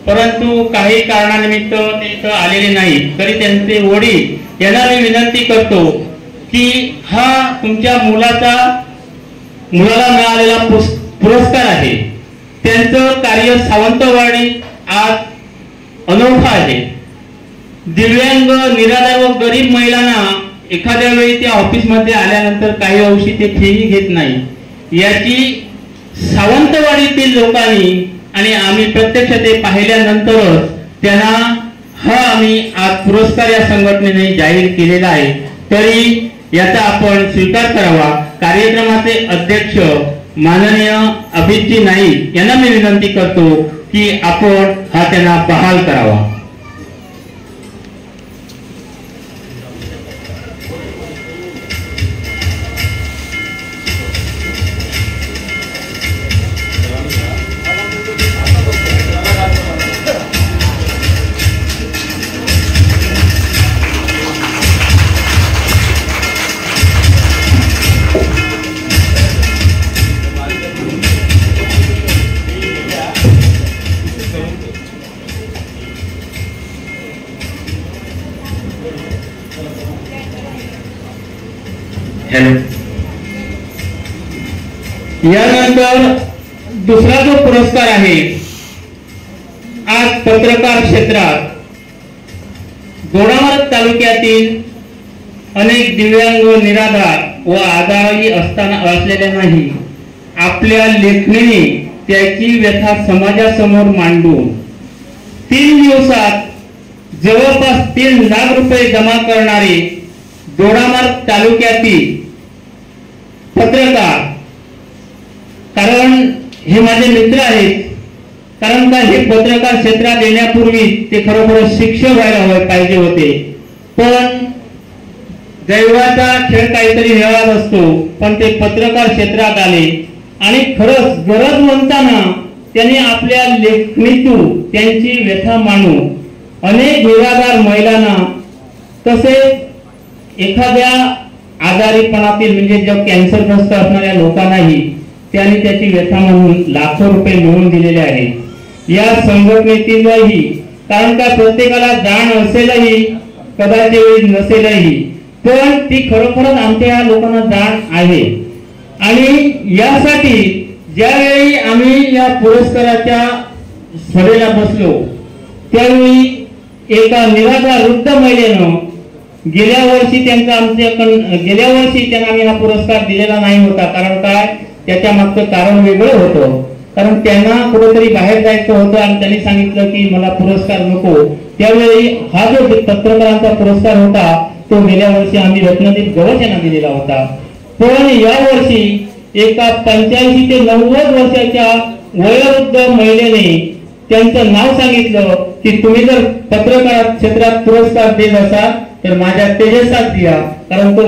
परंतु काही कारणानिमित्त ते इथं आलेले नाहीत. तरी त्यांचे वडील यांना मी विनंती करतो की हा तुमच्या मुलाला मिळालेला पुरस्कार आहे. त्यांचं कार्य सावंतवाडी आज अनोखा आहे. दिव्यांग, निराधार व गरीब महिलांना एखाद्या वेळी त्या ऑफिस मध्ये आल्यानंतर काही अंशी ते फीही घेत नाही. याची सावंतवाडीतील लोकांनी आणि आम्ही प्रत्यक्ष ते पाहिल्यानंतरच त्यांना हा आम्ही आज पुरस्कार या संघटनेने जाहीर केलेला आहे. तरी याचा आपण स्वीकार करावा. कार्यक्रमाचे अध्यक्ष माननीय अभितजी नाईक यांना मी विनंती करतो की आपण हा त्यांना बहाल करावा. यानंतर दुसरा जो पुरस्कार आहे आज पत्रकार क्षेत्रात दोडामार्ग तालुक्यातील अनेक दिव्यांग व निराधार व आजारी असलेल्यांनाही आपल्या लेखणीने त्याची व्यथा समाजासमोर मांडून 3 दिवसात जवळपास 3 लाख रुपये जमा करणारे दोडामार्ग तालुक्यातील पत्रकार, कारण हे माझे मित्र आहेत, कारण का हे पत्रकार क्षेत्रात येण्यापूर्वी ते खरोखर शिक्षक व्हायला पाहिजे होते, पण दैवाचा खेळ काहीतरी वेगळाच असतो, पण ते पत्रकार क्षेत्रात आले आणि खरंच गरजवंतांना त्यांनी आपल्या लेखणीतून त्यांची व्यथा मांडून अनेक निराधार महिलांना तसेच एखाद्या आजारीपणातील म्हणजे जो कॅन्सरग्रस्त असणाऱ्या लोकांनाही त्यांनी त्याची व्यथा म्हणून लाखो रुपये मिळवून दिलेले आहेत या संघटनेतीलही. कारण का प्रत्येकाला जाण असेलही कदाचित नसेलही, पण ती खरोखरच आमच्या या लोकांना जाण आहे. आणि यासाठी ज्यावेळी आम्ही या पुरस्काराच्या सभेला बसलो त्यावेळी एका निराधार वृद्ध महिलेनं गेल्या वर्षी त्यांना आम्ही हा पुरस्कार दिलेला नाही होता. कारण काय, त्याच्या मागचं कारण वेगळं होतं. कारण त्यांना कुठेतरी बाहेर जायचं होतं आणि त्यांनी सांगितलं की मला पुरस्कार नको. त्यावेळी हा जो पत्रकारांचा पुरस्कार होता तो गेल्या वर्षी आम्ही रत्नदीप गवस यांना दिलेला होता. पण या वर्षी एका 85 ते 90 वर्षाच्या वयोवृद्ध महिलेने त्यांचं नाव सांगितलं की तुम्ही जर पत्रकार क्षेत्रात पुरस्कार देत असाल तर माझ्या तेजसात द्या. कारण तो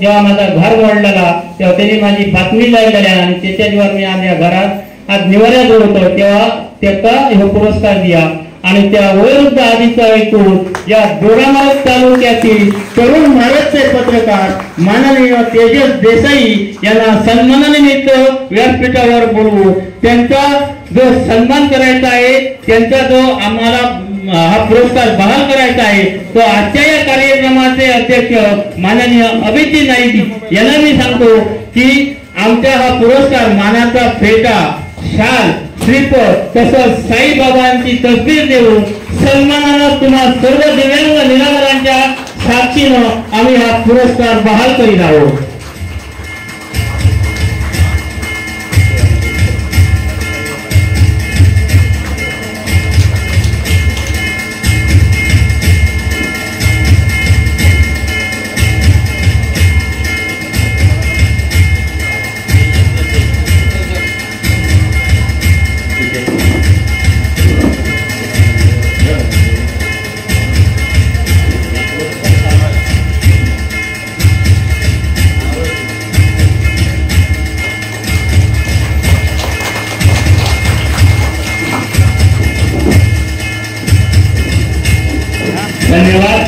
जेव्हा माझा घर वाढलेला तेव्हा त्यांनी माझी बातमी लावलेल्या आणि त्याच्यावर मी आज या घरात आज निवाऱ्या जोडतो तेव्हा त्याचा हे पुरस्कार द्या. आणि त्या वयोवृद्ध आधीचा ऐकून या दोडामार्ग तालुक्यातील तरुण भारतचे पत्रकार माननीय तेजस देसाई यांना सन्मानानिमित्त व्यासपीठावर बोलवू. त्यांचा जो सन्मान करायचा आहे, त्यांचा जो आम्हाला हा पुरस्कार बहाल करायचा आहे, तो आजच्या या कार्यक्रमाचे अध्यक्ष माननीय अभिजित नाईक यांना मी सांगतो की आमचा हा पुरस्कार मानाचा फेटा, शाल, श्रीफळ तसंच साईबाबांची तस्वीर देऊन सन्मानानं तुम्हा सर्व दिव्यांग निराधारांच्या साक्षीनं आम्ही हा पुरस्कार बहाल करीत आहोत. धन्यवाद.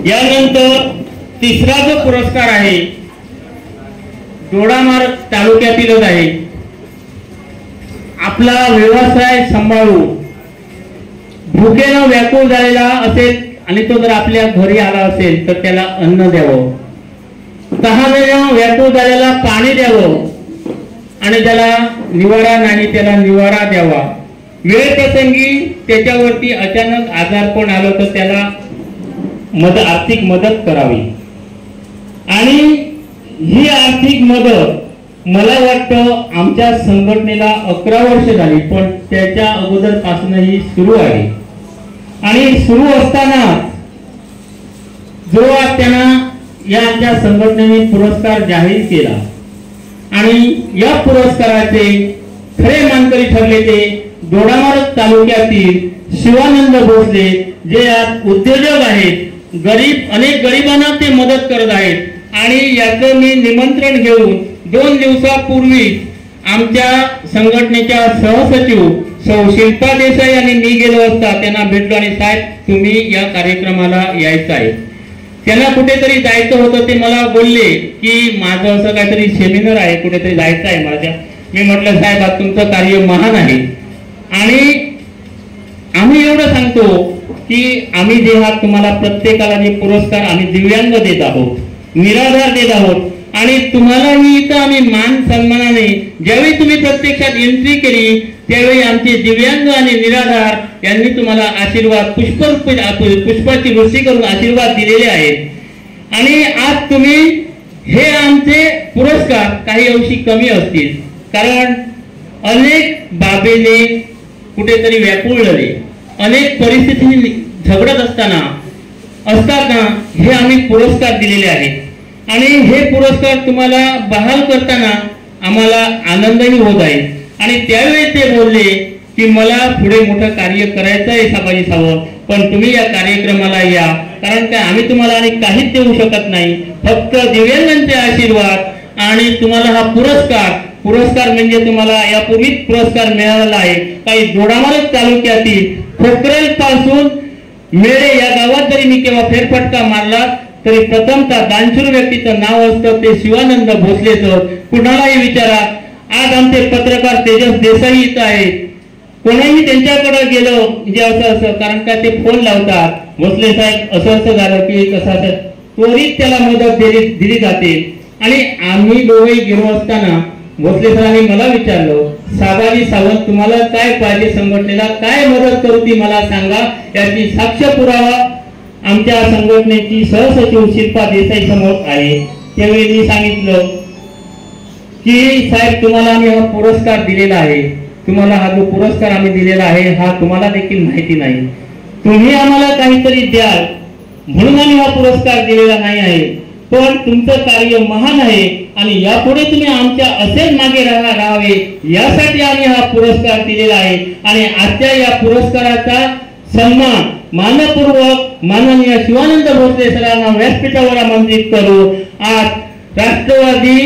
यानंतर तिसरा जो पुरस्कार आहे दोडामार्ग तालुक्यातीलच आहे. आपला व्यवसाय सांभाळून भुकेनं व्याकुळ झालेला असेल आणि तो जर आपल्या घरी आला असेल तर त्याला अन्न द्यावं, तहानेनं व्याकुळ झालेला पाणी द्यावं आणि त्याला निवारा नाही त्याला निवारा द्यावा. वेळ प्रसंगी त्याच्यावरती अचानक आजारपण आलं तर त्याला आर्थिक मदत करावी. आणि ही आर्थिक मदत मला वाटतं आमच्या संघटनेला 11 वर्ष झाली, पण त्याच्या अगोदर पासून ही सुरू आहे. आणि सुरू असताना जो त्यांना या आमच्या संघटनेने पुरस्कार जाहीर केला आणि या पुरस्काराचे खरे मानकरी ठरले ते दोडामार्ग तालुक्यातील शिवानंद भोसले, जे आज उद्योजक आहेत, अनेक गरिबांना ते मदत करत आहेत. आणि याचं मी निमंत्रण घेऊन 2 दिवसापूर्वी आमच्या संघटनेच्या सहसचिव सौ शिल्पा देसाई आणि मी गेलो असता त्यांना भेटलो आणि साहेब तुम्ही या कार्यक्रमाला यायचं आहे. त्यांना कुठेतरी जायचं होतं, ते मला बोलले की माझं असं काहीतरी सेमिनार आहे, कुठेतरी जायचं आहे माझ्या. मी म्हटलं साहेब आज तुमचं कार्य महान आहे आणि आम्ही एवढं सांगतो की आम्ही जे हा तुम्हाला प्रत्येकाला जे पुरस्कार आम्ही दिव्यांग देत आहोत, निराधार देत आहोत आणि तुम्हाला मी इथं आम्ही मान सन्मानाने ज्यावेळी तुम्ही प्रत्यक्षात एंट्री केली त्यावेळी आमचे दिव्यांग आणि निराधार यांनी तुम्हाला आशीर्वाद पुष्पाची वृष्टी करून आशीर्वाद दिलेले आहेत। आणि आज तुम्ही हे आमचे पुरस्कार काही अंशी कमी असतील, कारण अनेक बाबीने कुठेतरी व्याकुळले, अनेक परिस्थिती झगडत असताना हे आम्ही पुरस्कार दिलेले आहेत। आणि हे पुरस्कार तुम्हाला बहाल करताना आम्हाला आनंदही होत आहे। आणि त्यावेळी ते बोलले की मला पुढे मोठं कार्य करायचं आहे साबाजी सावंत, पण तुम्ही या कार्यक्रमाला या, कारण काय आम्ही तुम्हाला आणि काहीच देऊ शकत नाही, फक्त दिव्यांगांचे आशीर्वाद आणि तुम्हाला हा पुरस्कार म्हणजे तुम्हाला यापूर्वीच पुरस्कार मिळालेला आहे। काही दोडामार्ग तालुक्यातील खोकरेल पासून मेळे या गावात जरी मी केव्हा फेरफटका मारला तरी प्रथमतः दानशूर व्यक्तीचं नाव असतं ते शिवानंद भोसलेचं। कुणालाही विचारा, आज आमचे पत्रकार तेजस देसाई इथं आहेत, कोणीही त्यांच्याकडे गेलो म्हणजे असं कारण का ते फोन लावतात, भोसले साहेब असं झालं की कसं त्वरित त्याला मदत दिली जाते। आणि आम्ही दोघे गेलो असताना भोसले सरांनी मला विचारलं, साबाजी सावंत तुम्हाला काय पाहिजे, संघटनेला काय मदत करू ती मला सांगा, याची साक्ष पुरावा आमच्या संघटनेची सहसचिव शिल्पा देसाई समोर आहे। त्यावेळी मी सांगितलं की साहेब तुम्हाला आम्ही हा पुरस्कार दिलेला आहे, तुम्हाला हा जो पुरस्कार आम्ही दिलेला आहे हा तुम्हाला देखील माहिती नाही, तुम्ही आम्हाला काहीतरी द्याल म्हणून आम्ही हा पुरस्कार दिलेला नाही आहे, पण तुमचं कार्य महान आहे आणि यापुढे तुम्ही आमच्या असेच मागे राहावे यासाठी आम्ही हा पुरस्कार दिलेला आहे। आणि आजच्या या पुरस्काराचा सन्मान मानपूर्वक माननीय शिवानंद भोसले सरांना व्यासपीठावर आमंत्रित करू। आज राष्ट्रवादी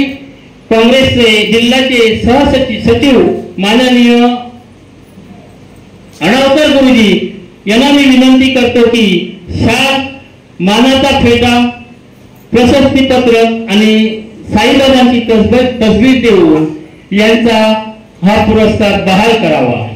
काँग्रेसचे जिल्ह्याचे सचिव माननीय अणावकर गुरुजी यांना मी विनंती करतो की शाल, मानाचा फेटा, प्रशस्ती पत्र आणि साईबाबांची तसबीर देऊन यांचा हा पुरस्कार बहाल करावा।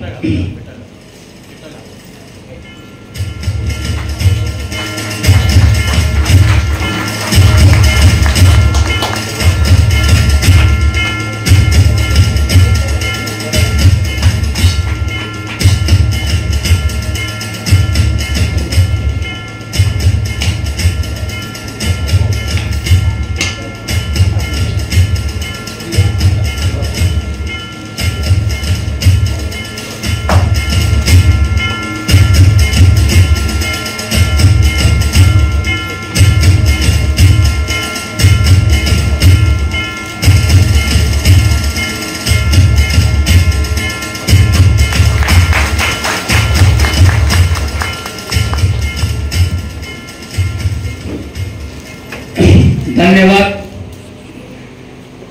धन्यवाद।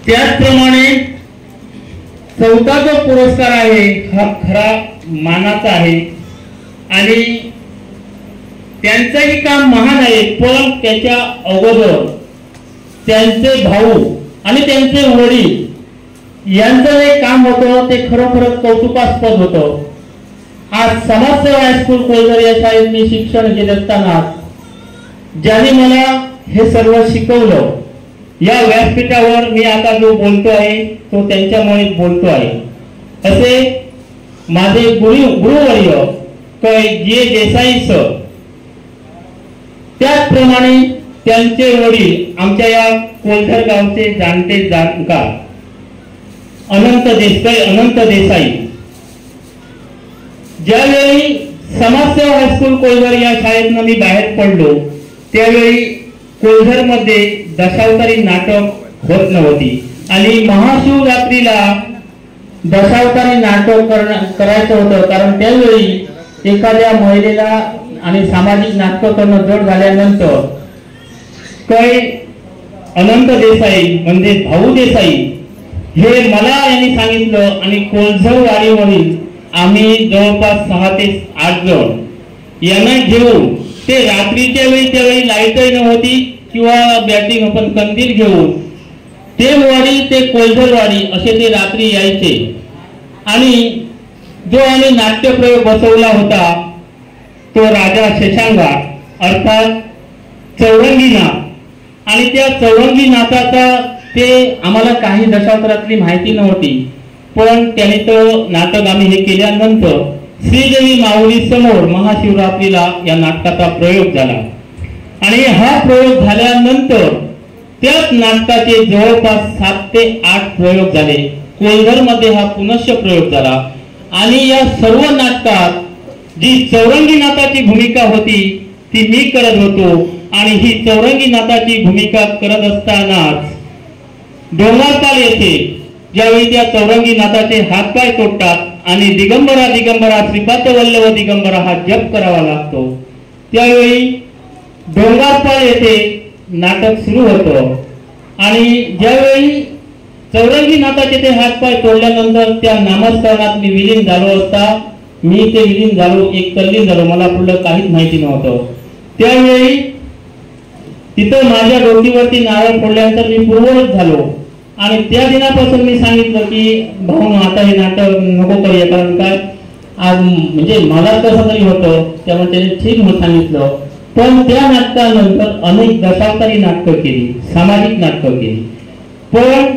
त्याचप्रमाणे चौथा जो पुरस्कार आहे हा खरा मानाचा आहे आणि त्यांचंही काम महान आहे, पण त्याच्या अगोदर त्यांचे भाऊ आणि त्यांचे वडील यांचं जे काम होतं ते खरोखरच कौतुकास्पद होतं। आज समाजसेवा हायस्कूल कोलजर या शाळेत मी शिक्षण घेत असताना ज्यांनी मला हे सर्व शिकवलं, या व्यासपीठावर मी आता जो बोलतो आहे तो त्यांच्यामुळे बोलतो आहे। असे माझे गुरुवर्य जे देसाई सर, त्याचप्रमाणे त्यांचे वडील आमच्या या कोलधर गावचे जाणते जाणकार अनंत देसाई। ज्यावेळी समाजसेवा हायस्कूल कोलधर या शाळेतनं मी बाहेर पडलो त्यावेळी कोलधर मध्ये दशावतारी नाटक होत नव्हती आणि महाशिवरात्रीला दशावतारी नाटक करायचं होतं, कारण त्यावेळी एखाद्या महिलेला आणि सामाजिक नाटक करणं जड झाल्यानंतर काही अनंत देसाई म्हणजे भाऊ देसाई हे मला यांनी सांगितलं आणि कोलझर वाडीवरील आम्ही जवळपास 6 ते 8 जण यांना घेऊन ते रात्रीच्या वेळी त्यावेळी लाईटही नव्हती किंवा बॅटरी आपण कंदील घेऊन ते वाडी ते कोलझरवाडी असे ते रात्री यायचे आणि जो आम्ही नाट्यप्रयोग बसवला होता तो राजा शशांगा अर्थात चौरंगी नाथ आणि त्या चौरंगी नाथाचा ते आम्हाला काही दशावतारातली माहिती नव्हती, पण त्याने तो नाटक आम्ही हे केल्यानंतर श्रीदेवी माऊली समोर महाशिवरात्रीला या नाटकाचा प्रयोग झाला आणि हा प्रयोग झाल्यानंतर त्याच नाटकाचे जवळपास 7 ते 8 प्रयोग झाले. कोलघर मध्ये हा पुनश्च प्रयोग झाला आणि या सर्व नाटकात जी चौरंगी नाथाची भूमिका होती ती मी करत होतो आणि ही चौरंगी नाथाची भूमिका करत असतानाच डोंगरपाल येथे ज्यावेळी त्या चौरंगी नाथाचे हातपाय तोडतात आणि दिगंबरा दिगंबरा श्रीपाद वल्लभ दिगंबरा हा जप करावा लागतो, त्यावेळी डोंगरपाल येथे नाटक सुरू होतं आणि ज्यावेळी चौरंगी नाथाचे ते हातपाय तोडल्यानंतर त्या नामस्मरणात मी विलीन झालो असता मी ते विलीन झालो, एक तल्लीन झालो, मला पुढलं काहीच माहिती नव्हतं. त्यावेळी तिथं माझ्या डोकीवरती नारळ फोडल्यानंतर मी पूर्ववत झालो आणि त्या दिनापासून मी सांगितलं की भाऊ आता हे नाटक नको करूया, कारण काय आज म्हणजे मला कसं तरी होतं, त्यामुळे त्याने ठीक म्हणून सांगितलं. पण त्या नाटकानंतर अनेक दशावतारी नाटकं केली, सामाजिक नाटकं केली. पण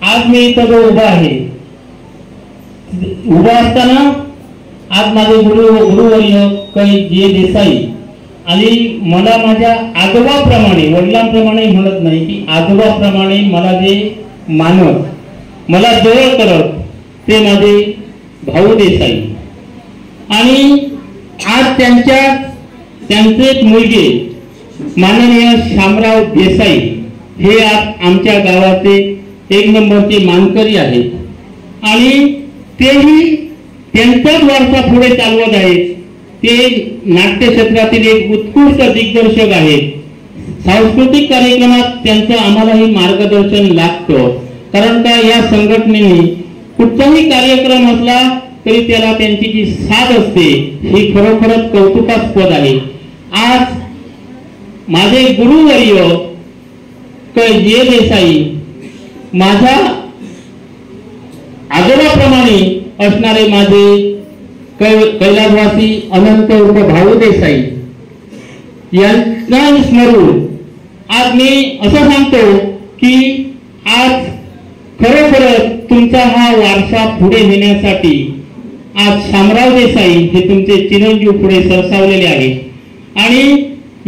आज मी इथं जो उभा आहे, उभा असताना आज माझे गुरुवर्य काही जे देसाई आणि मला माझ्या आजोबाप्रमाणे वडिलांप्रमाणे म्हणत नाही की आजोबाप्रमाणे मला जे मानत मला जवळ करत ते माझे भाऊ देसाई आणि आज त्यांचे एक मुलगे माननीय शामराव देसाई हे आज आमच्या गावाचे 1 नंबरचे मानकरी आहेत आणि तेही त्यांचाच वारसा पुढे चालवत आहेत. ते नाट्य क्षेत्रातील एक उत्कृष्ट दिग्दर्शक आहेत. सांस्कृतिक कार्यक्रमात त्यांचं आम्हालाही मार्गदर्शन लागतं, कारण का या संघटनेने कुठलाही कार्यक्रम असला तरी त्याला त्यांची जी साथ असते ही खरोखरच कौतुकास्पद आहे. आज माझे गुरुवर्य जे देसाई माझ्या आजोबाप्रमाणे असणारे माझे कैलासवासी अनंत उर्फ भाऊ देसाई यांना स्मरून आज मी असं सांगतो की आज खरोखरच तुमचा हा वारसा पुढे नेण्यासाठी आज शामराव देसाई हे तुमचे चिरंजीव पुढे सरसावलेले आहेत आणि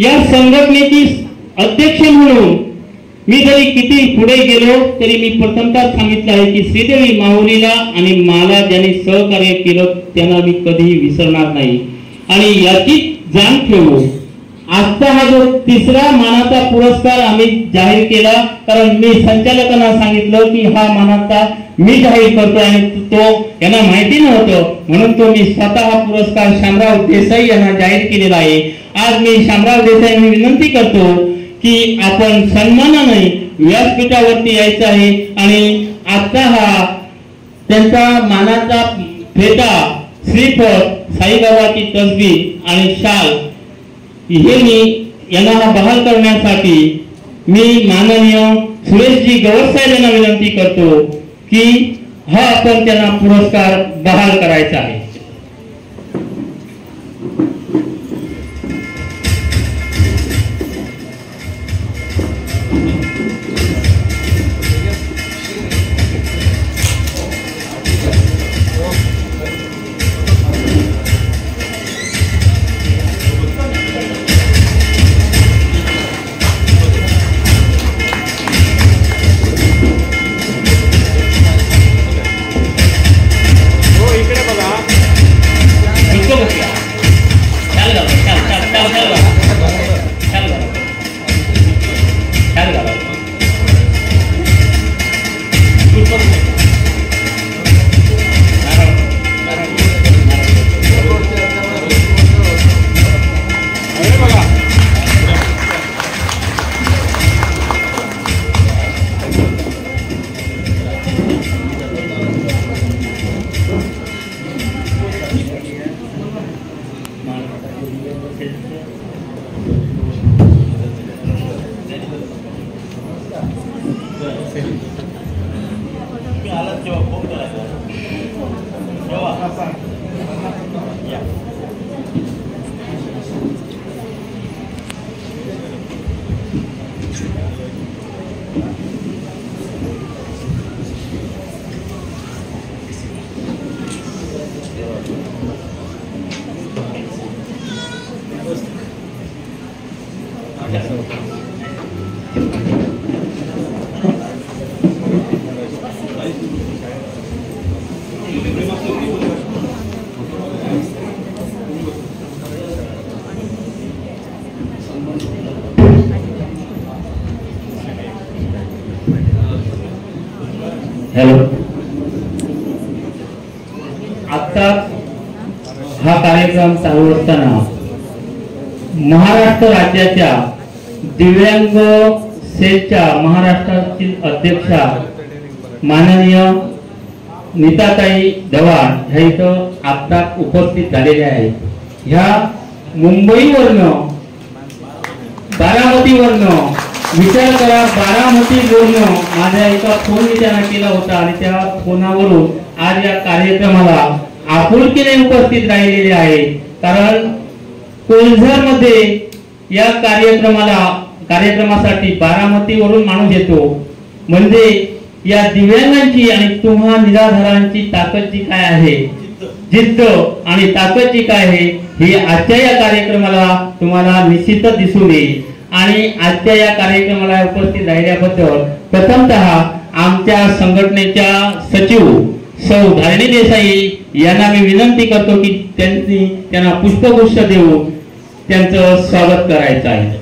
या संघटनेची अध्यक्ष म्हणून मी जरी किती पुढे गेलो तरी मी प्रथमतः सांगितलं आहे की श्रीदेवी माऊलीला आणि मला ज्यांनी सहकार्य केलं त्यांना मी कधीही विसरणार नाही आणि याची जाण ठेवू. आजचा हा जो 3रा मानाचा पुरस्कार आम्ही जाहीर केला, कारण मी संचालकांना सांगितलं की हा मानाचा मी जाहीर करतो आणि तो यांना माहिती नव्हतं, म्हणून तो मी स्वतः हा पुरस्कार शामराव देसाई यांना जाहीर केलेला आहे. आज मी शामराव देसाईंना विनंती करतो की आपण सन्मानाने व्यासपीठावरती यायचं आहे आणि आजचा हा त्यांचा मानाचा फेटा, श्रीफळ, साईबाबाची तसबीर आणि शाल हे मी यांना बहाल करण्यासाठी मी माननीय सुरेशजी गवळ साहेब यांना विनंती करतो की हा आपण त्यांना पुरस्कार बहाल करायचा आहे. हॅलो, आता हा कार्यक्रम चालू असताना महाराष्ट्र राज्याच्या दिव्यांग सेलच्या महाराष्ट्रातील अध्यक्षा माननीय नीताताई ढवाण ह्या इथं आता उपस्थित झालेल्या आहेत. ह्या मुंबईवरनं बारामतीवरनं विचार करा, बारामतीवरनं माझ्या एका फोन मी त्यांना केला होता आणि त्या फोनावरून आज या कार्यक्रमाला आपुलकीने उपस्थित राहिलेले आहेत. कारण कोल्झर मध्ये या कार्यक्रमासाठी बारामतीवरून माणूस येतो म्हणजे या दिव्यांगांची आणि तुम्हा निराधारांची ताकद जी काय आहे, जिद्द आणि ताकद जी काय आहे ही आजच्या या कार्यक्रमाला तुम्हाला निश्चितच दिसून येईल. आणि आजच्या या कार्यक्रमाला उपस्थित राहिल्याबद्दल प्रथमतः आमच्या संघटनेच्या सचिव सौ धारिणी देसाई यांना मी विनंती करतो की त्यांना पुष्पगुच्छ देऊन त्यांचं स्वागत करायचं आहे.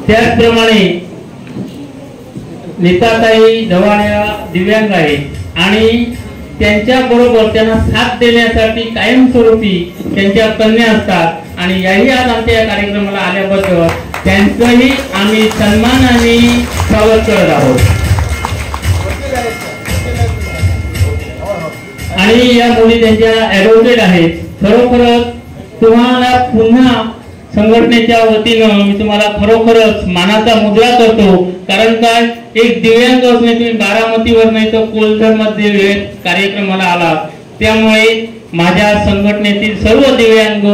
त्याचप्रमाणे नीताताई ढवाण या दिव्यांग आहेत आणि त्यांच्या बरोबर त्यांना साथ देण्यासाठी कायमस्वरूपी त्यांच्या कन्या असतात आणि याही आज आमच्या या कार्यक्रमाला आल्याबद्दल त्यांचंही आम्ही सन्मानाने स्वागत करत आहोत. आणि या मुली त्यांच्या ॲडव्होकेट आहेत. खरोखरच तुम्हाला पुन्हा संघटनेच्या वतीनं मी तुम्हाला खरोखरच मानाचा मुद्रा करतो. कारण काय, एक दिव्यांग असणे तुम्ही बारामतीवर नाही तर कोल्झर मध्ये कार्यक्रमाला आला, त्यामुळे माझ्या संघटनेतील सर्व दिव्यांग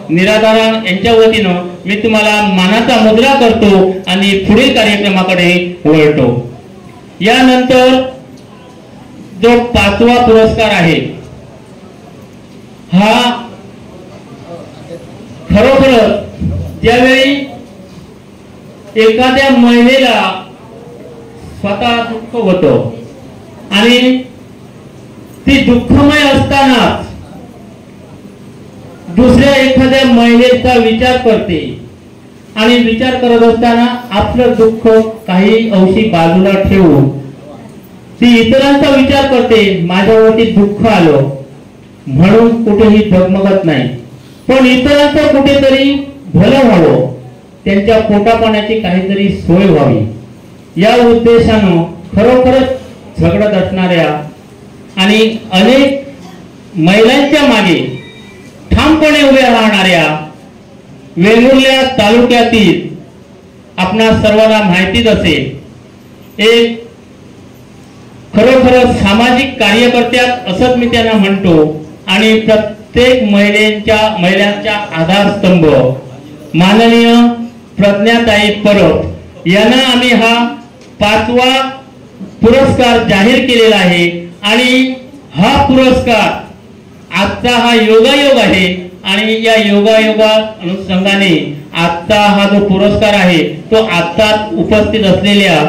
निराधार यांच्या वतीनं मी तुम्हाला मानाचा मुद्रा करतो आणि पुढील कार्यक्रमाकडे वळतो. यानंतर जो 5वा पुरस्कार आहे हा खरोखरच ज्यावेळी एखाद्या महिलेला स्वतः दुःख होतं आणि ती दुःखमय असतानाच दुसऱ्या एखाद्या महिलेचा विचार करते आणि विचार करत असताना आपलं दुःख काही अंशी बाजूला ठेवून ती इतरांचा विचार करते. माझ्यावरती दुःख आलं म्हणून कुठेही डगमगत नाही, पण इतरांचं कुठेतरी भलं व्हावं, त्यांच्या पोटापाण्याची काहीतरी सोय व्हावी या उद्देशानं खरोखरच झगडत असणाऱ्या आणि अनेक महिलांच्या मागे ठामपणे उभ्या राहणाऱ्या वेंगुर्ला तालुक्यातील आपणा सर्वांना माहितीच असेल एक खरोखरच सामाजिक कार्यकर्त्यात असंच मी त्यांना म्हणतो. आणि प्रत्येक महिलांच्या आधारस्तंभ माननीय प्रज्ञाताई परब यांना आम्ही हा 5वा पुरस्कार जाहीर केलेला आहे. आणि हा पुरस्कार आजचा हा योगायोग आहे आणि या योगायोगा अनुषंगाने आजचा हा जो पुरस्कार आहे तो आता उपस्थित असलेल्या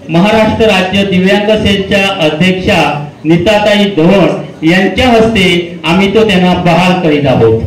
महाराष्ट्र राज्य दिव्यांग सेलच्या अध्यक्षा नीताताई ढवाण यांच्या हस्ते आम्ही तो त्यांना बहाल करीत आहोत.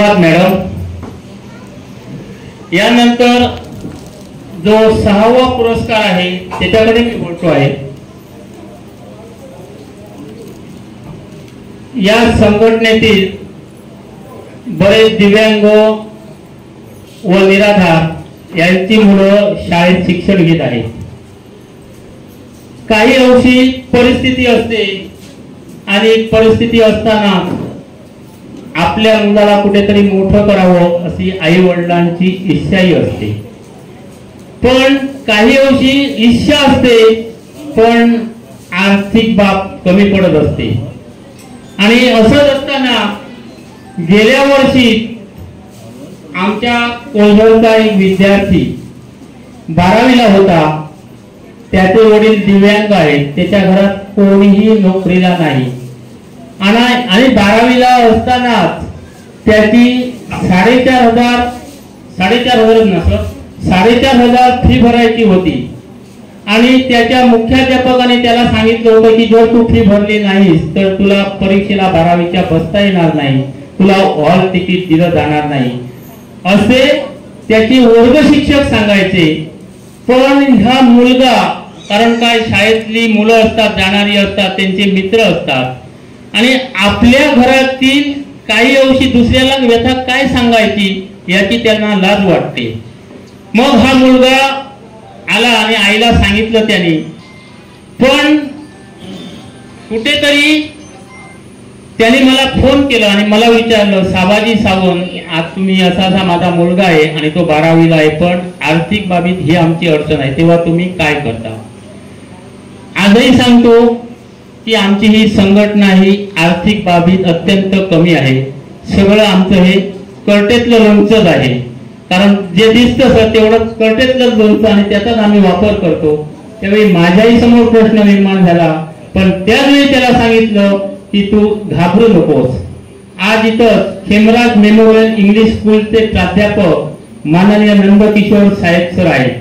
धन्यवाद मॅडम. यानंतर जो 6वा पुरस्कार आहे त्याच्याकडे मी बोलतो आहे. या संघटनेतील बरेच दिव्यांग व निराधार यांची मुलं शाळेत शिक्षण घेत आहेत. काही अंशी परिस्थिती असते आणि परिस्थिती असताना आपल्या मुलाला कुठेतरी मोठं करावं अशी आई वडिलांची इच्छाही असते. पण काही अंशी इच्छा असते पण आर्थिक बाब कमी पडत असते. आणि असंच असताना गेल्या वर्षी आमच्या कोल्हापूरचा एक विद्यार्थी 12वीला होता. त्याचे वडील दिव्यांग आहेत. त्याच्या घरात कोणीही नोकरीला नाही आणि 12वीला असतानाच त्याची 4,500 फी भरायची होती. आणि त्याच्या मुख्याध्यापकाने त्याला सांगितलं होतं की जर तू फी भरली नाहीस तर तुला परीक्षेला 12वीच्या बसता येणार नाही, तुला हॉल तिकीट दिलं जाणार नाही असे त्याचे वर्ग शिक्षक सांगायचे. पण हा मुलगा, कारण काय शाळेतली मुलं असतात, जाणारी असतात, त्यांचे मित्र असतात आणि आपल्या घरातील काही अंशी दुसऱ्याला व्यथा काय सांगायची याची त्यांना लाज वाटते. मग हा मुलगा आला आणि आईला सांगितलं त्याने. पण कुठेतरी त्याने मला फोन केला आणि मला विचारलं, साबाजी सावंत, आज तुम्ही असा माझा मुलगा आहे आणि तो 12वीला आहे, पण आर्थिक बाबीत ही आमची अडचण आहे, तेव्हा तुम्ही काय करता? आजही सांगतो की आमची ही संघटना ही आर्थिक बाबीत अत्यंत कमी आहे. सगळं आमचं हे करटेतलं लोणचंच आहे. कारण जे दिसतं तेवढं करटेतलं लोणचं आणि त्याचाच आम्ही वापर करतो. त्यावेळी माझ्याही समोर प्रश्न निर्माण झाला. पण त्यावेळी त्याला सांगितलं की तू घाबरू नकोस. आज इथं खेमराज मेमोरियल इंग्लिश स्कूलचे प्राध्यापक माननीय नंदकिशोर साहेब सर आहेत.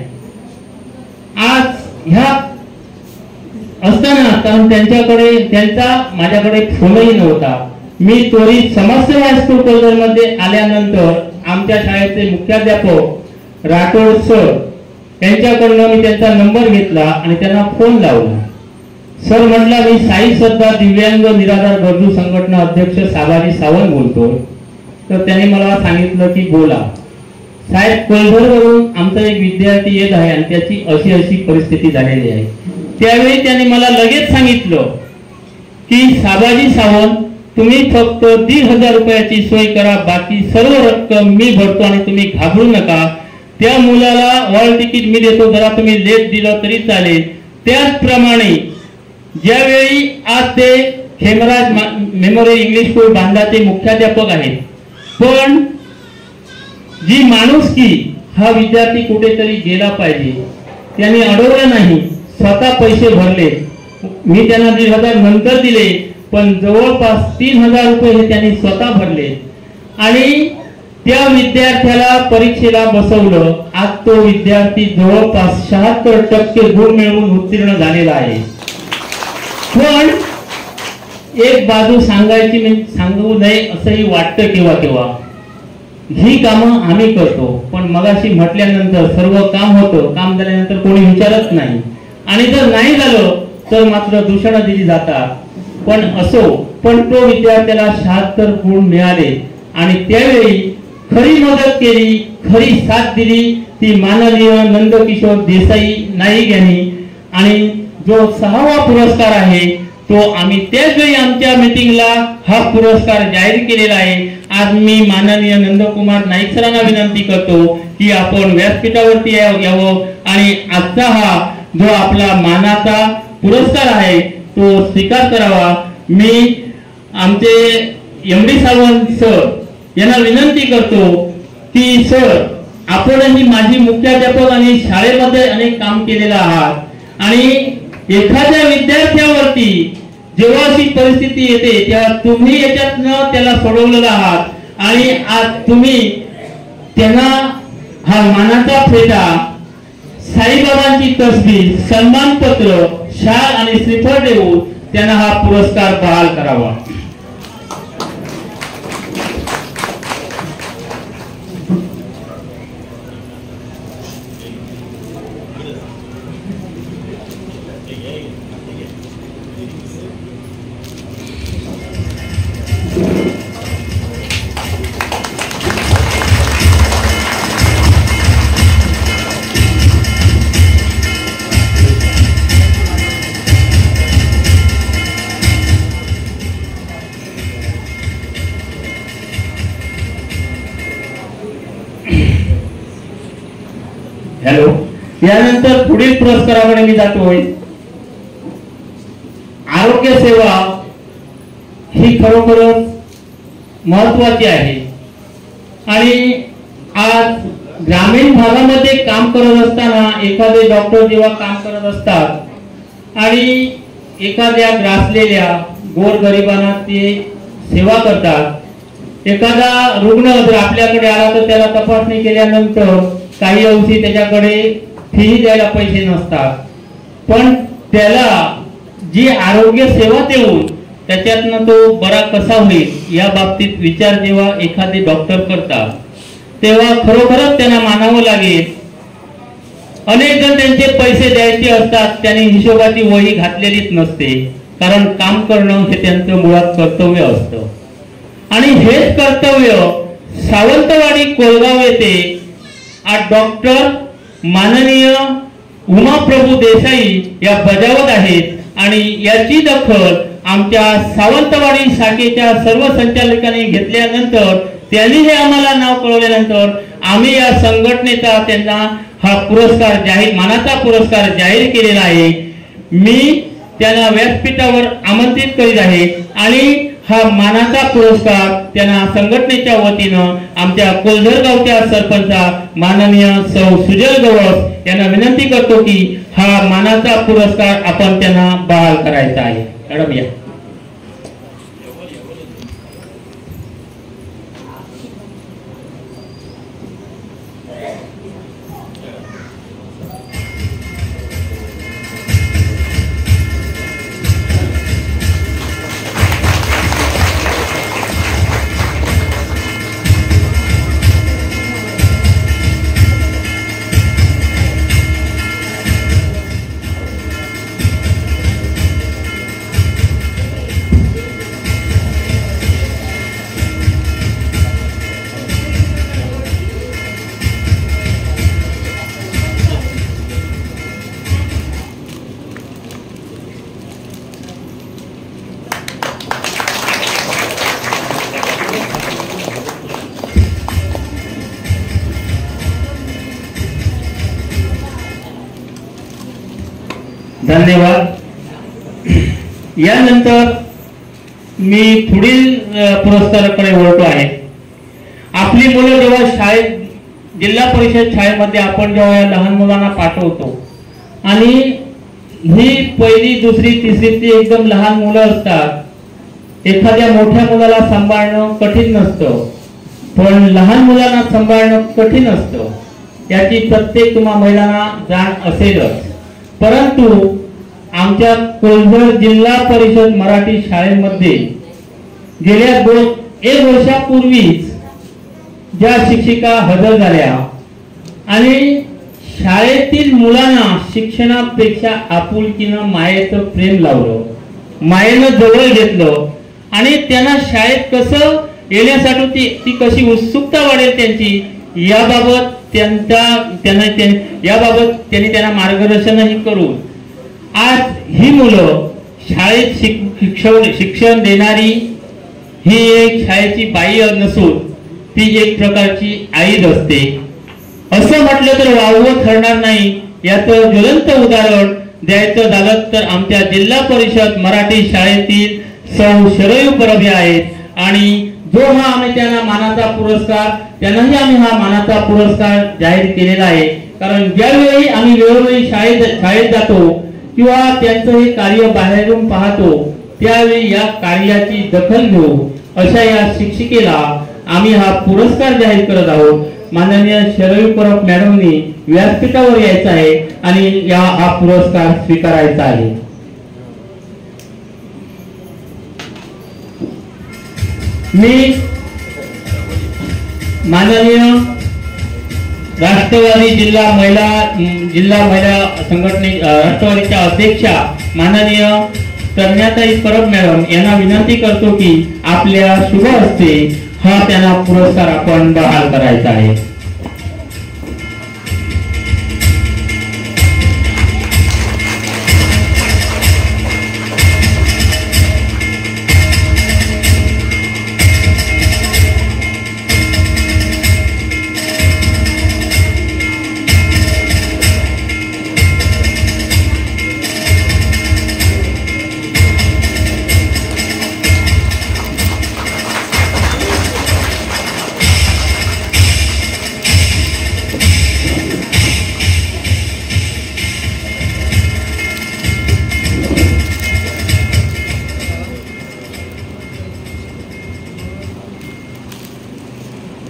आज ह्या असताना कारण त्यांचा माझ्याकडे फोनही नव्हता. मी त्वरित समस्या हायस्कूल कोल्हापूरमध्ये आल्यानंतर आमच्या शाळेचे मुख्याध्यापक राठोड सर यांच्याकडून मी त्यांचा नंबर घेतला आणि त्यांना फोन लावला. सर म्हटला, मी साई श्रद्धा दिव्यांग निराधार गरजू संघटना अध्यक्ष साबाजी सावंत बोलतो. तर त्यांनी मला सांगितलं की बोला साहेब, कोल्हापूरवरून आमचा एक विद्यार्थी येत आहे आणि त्याची अशी परिस्थिती झालेली आहे. त्यावेळी त्यांनी मला लगेच सांगितलं की साबाजी सावंत, तुम्ही फक्त 1,500 रुपयाची सोय करा, बाकी सर्व रक्कम मी भरतो आणि तुम्ही घाबरू नका. त्या मुलाला हॉल तिकीट मी देतो, जरा तुम्ही लेट दिलं तरी चालेल. त्याचप्रमाणे ज्यावेळी आज ते खेमराज मेमोरियल इंग्लिश स्कूल बांधाचे मुख्याध्यापक आहेत, पण जी माणुसकी हा विद्यार्थी कुठेतरी गेला पाहिजे, त्यांनी अडवलं नाही, स्वतः पैसे भरले. मी त्यांना 1,500 नंतर दिले, पण जवळपास 3,000 रुपये हे त्यांनी स्वतः भरले आणि त्या विद्यार्थ्याला परीक्षेला बसवलं. आज तो विद्यार्थी जवळपास 76% गुण मिळवून उत्तीर्ण झालेला आहे. पण एक बाजू सांगू नये असंही वाटतं केव्हा केव्हा. ही कामं आम्ही करतो, पण मगाशी म्हटल्यानंतर सर्व काम होतं, काम झाल्यानंतर कोणी विचारत नाही आणि जर नाही झालं तर मात्र दूषण दिली जातात. पण असो, पण तो विद्यार्थ्याला 76 गुण मिळाले आणि त्यावेळी खरी मदत केली, खरी साथ दिली ती माननीय नंदकिशोर देसाई नाईक यांनी. आणि जो 6वा पुरस्कार आहे तो आम्ही त्याच वेळी आमच्या मीटिंगला हा पुरस्कार जाहीर केलेला आहे. आज मी माननीय नंदकुमार नाईक सरांना विनंती करतो की आपण व्यासपीठावरती यावं आणि आजचा हा जो आपला मानाचा पुरस्कार आहे तो स्वीकार करावा. मी आमचे एमडी सावंत सर यांना विनंती करतो की सर, आपणही माझी मुख्याध्यापक आणि शाळेमध्ये अनेक काम केलेलं आहात आणि एखाद्या विद्यार्थ्यावरती जेव्हा अशी परिस्थिती येते तेव्हा तुम्ही याच्यातनं त्याला सोडवलेला आहात आणि आज तुम्ही त्यांना हा मानाचा फेटा, साईबाबांची तसबीर, सन्मानपत्र, शाल आणि श्रीफळ देऊन त्यांना हा पुरस्कार बहाल करावा. पुढील पुरस्काराकडे मी जातोय. आरोग्य सेवा ही खरोखरच महत्वाची आहे आणि आज ग्रामीण भागामध्ये काम करत असताना एखादे डॉक्टर जेव्हा काम करत असतात आणि एखाद्या ग्रासलेल्या गोरगरिबांना ते सेवा करतात. एखादा रुग्ण जर आपल्याकडे आला तर त्याला तपासणी केल्यानंतर काही अंशी त्याच्याकडे फी द्यायला पैसे नसतात, पण त्याला जी आरोग्य सेवा देऊन त्याच्यातनं तो बरा कसा होईल या बाबतीत विचार जेव्हा एखादे डॉक्टर करतात तेव्हा खरोखरच त्यांना मानावं लागेल. अनेक जण त्यांचे पैसे द्यायचे असतात, त्यांनी हिशोबाची वही घातलेलीच नसते, कारण काम करणं हे त्यांचं मुळात कर्तव्य असतं आणि हेच कर्तव्य सावंतवाडी कोलगाव येथे आज डॉक्टर माननीय उमाप्रभू देसाई या बजावत आहेत आणि याची दखल आमच्या सावंतवाडी शाखेच्या सर्व संचालकांनी घेतल्यानंतर त्यांनी हे आम्हाला नाव कळवल्यानंतर आम्ही या संघटनेचा त्यांना हा पुरस्कार जाहीर मानाचा पुरस्कार जाहीर केलेला आहे. मी त्यांना व्यासपीठावर आमंत्रित करीत आहे आणि हा मानाचा पुरस्कार त्यांना संघटनेच्या वतीनं आमच्या कोलधर गावच्या सरपंचा माननीय सौ सुजल गवस यांना विनंती करतो की हा मानाचा पुरस्कार आपण त्यांना बहाल करायचा आहे. मॅडम या. धन्यवाद. यानंतर मी पुढील पुरस्काराकडे वळतो आहे. आपली मुलं जेव्हा शाळेत जिल्हा परिषद शाळेमध्ये आपण जेव्हा या लहान मुलांना पाठवतो आणि ही पहिली दुसरी तिसरी ती एकदम लहान मुलं असतात, एखाद्या मोठ्या मुलाला सांभाळणं कठीण नसतं पण लहान मुलांना सांभाळणं कठीण असतं, याची प्रत्येक तुम्हा महिलांना जाण असेलच. परंतु आमच्या कोलधर जिल्हा परिषद मराठी शाळेमध्ये गेल्या 1 वर्षापूर्वीच ज्या शिक्षिका हजर झाल्या आणि शाळेतील मुलांना शिक्षणापेक्षा आपुलकीनं मायेचं प्रेम लावलं, मायेनं जवळ घेतलं आणि त्यांना शाळेत कसं येण्यासाठी ती कशी उत्सुकता वाढेल त्यांची याबाबत त्यांनी त्यांना मार्गदर्शनही करून आज ही मुलं शाळेत शिक्षण देणारी ही एक शाळेची बाई नसून ती एक प्रकारची आईच असते असं म्हटलं तर वाववं ठरणार नाही. याचं ज्वलंत उदाहरण द्यायचं झालं तर आमच्या जिल्हा परिषद मराठी शाळेतील सौ शरयू परभे आहेत आणि जो हा आम्ही त्यांना मानाचा पुरस्कार त्यांनाही आम्ही हा मानाचा पुरस्कार जाहीर केलेला आहे. कारण ज्यावेळी आम्ही वेळोवेळी शाळेत जातो किंवा त्यांचं हे कार्य बाहेरून पाहतो त्यावेळी या कार्याची दखल घेऊ अशा या शिक्षिकेला आम्ही हा पुरस्कार जाहीर करत आहोत. माननीय शरयू परब मॅडमनी व्यासपीठावर यायचं आहे आणि हा पुरस्कार स्वीकारायचा आहे. मी माननीय राष्ट्रवादी जिल्हा महिला संघटने राष्ट्रवादीच्या अध्यक्षा माननीय तज्ञाताई परब मॅडम यांना विनंती करतो की आपल्या शुभ हस्ते हा त्यांना पुरस्कार आपण बहाल करायचा आहे.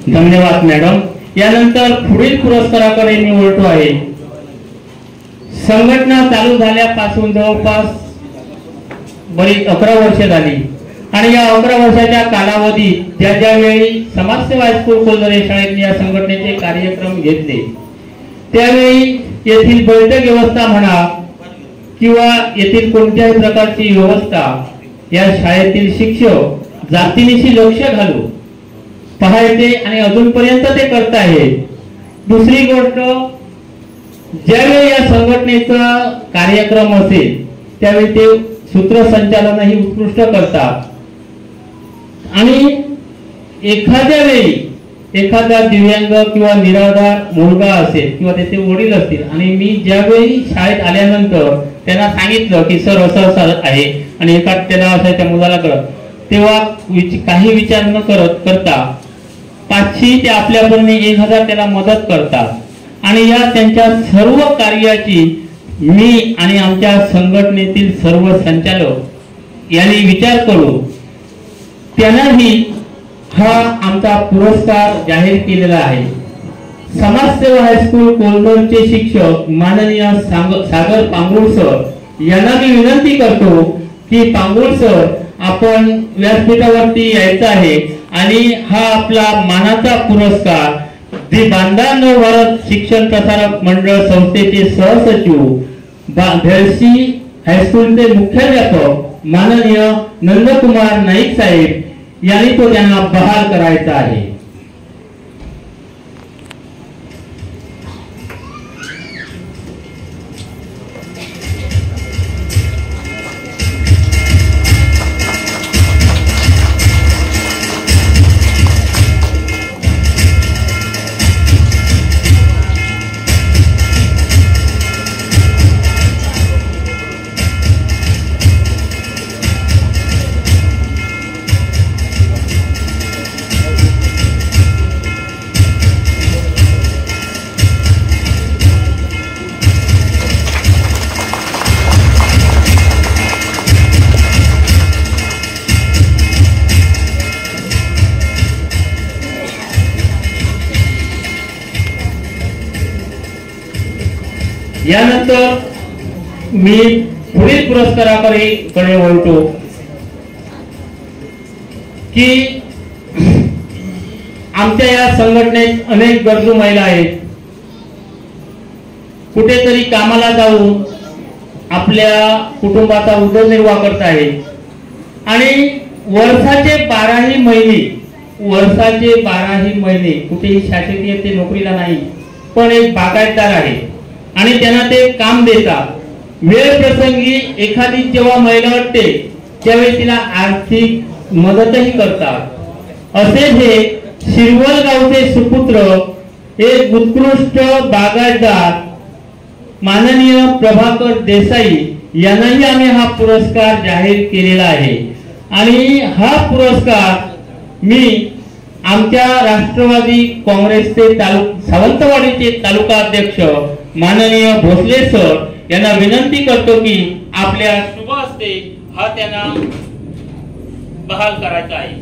धन्यवाद मॅडम. यानंतर पुढील पुरस्काराकडे मी वळतो आहे. संघटना चालू झाल्यापासून जवळपास बरीच 11 वर्ष झाली आणि या 11 वर्षाच्या कालावधीत ज्या ज्यावेळी समाजसेवा हायस्कूल कोलदरे शाळेत या संघटनेचे कार्यक्रम घेतले त्यावेळी येथील बैठक व्यवस्था म्हणा किंवा येथील कोणत्याही प्रकारची व्यवस्था या शाळेतील शिक्षक जातीनिशी लक्ष घालून पाहायचे आणि अजूनपर्यंत ते करत आहेत. दुसरी गोष्ट, ज्यावेळी या संघटनेचा कार्यक्रम असेल त्यावेळी ते सूत्रसंचालनही उत्कृष्ट करतात आणि एखाद्या वेळी एखादा दिव्यांग किंवा निराधार मुलगा असेल किंवा त्याचे वडील असतील आणि मी ज्यावेळी शाळेत आल्यानंतर त्यांना सांगितलं की सर असं असं आहे आणि त्याला असं त्या मुलाला कळत, तेव्हा काही विचार न करता 500 ते आपल्यापर्यंत 1000 त्याला मदत करतात आणि या त्यांच्या सर्व कार्याची मी आणि आमच्या संघटनेतील सर्व संचालक यांनी विचार करू त्यांनाही हा आमचा पुरस्कार जाहीर केलेला आहे. समाजसेवा हायस्कूल कोलदरचे शिक्षक माननीय सागर पांगुळ सर यांना मी विनंती करतो की पांगुळ सर आपण व्यासपीठावरती यायचं आहे आणि हा आपला मानाचा पुरस्कार दी बांदा नव भारत शिक्षण प्रसारक मंडळ संस्थेचे सहसचिव भेरसी हायस्कूलचे मुख्याध्यापक माननीय नंदकुमार नाईक साहेब यांनी तो त्यांना बहाल करायचा आहे. यानंतर मी पुढील पुरस्काराकडे वळतो की आमच्या या संघटनेत अनेक गरजू महिला आहेत. कुठेतरी कामाला जाऊन आपल्या कुटुंबाचा उदरनिर्वाह करत आहेत आणि वर्षाचे 12ही महिने कुठेही शासकीय ते नोकरीला नाही पण एक बागायतदार आहे आणि त्यांना ते काम देतात. वेळ प्रसंगी एखादी जेव्हा महिला वाटते त्यावेळी तिला आर्थिक मदतही करतात. असे हे शिरवल गावचे सुपुत्र एक उत्कृष्ट बागायतदार माननीय प्रभाकर देसाई यांनाही आम्ही हा पुरस्कार जाहीर केलेला आहे आणि हा पुरस्कार मी आमच्या राष्ट्रवादी काँग्रेसचे सावंतवाडीचे तालुका अध्यक्ष माननीय भोसले सर यांना विनंती करतो की आपल्या शुभ हस्ते हा त्यांना बहाल करायचा आहे.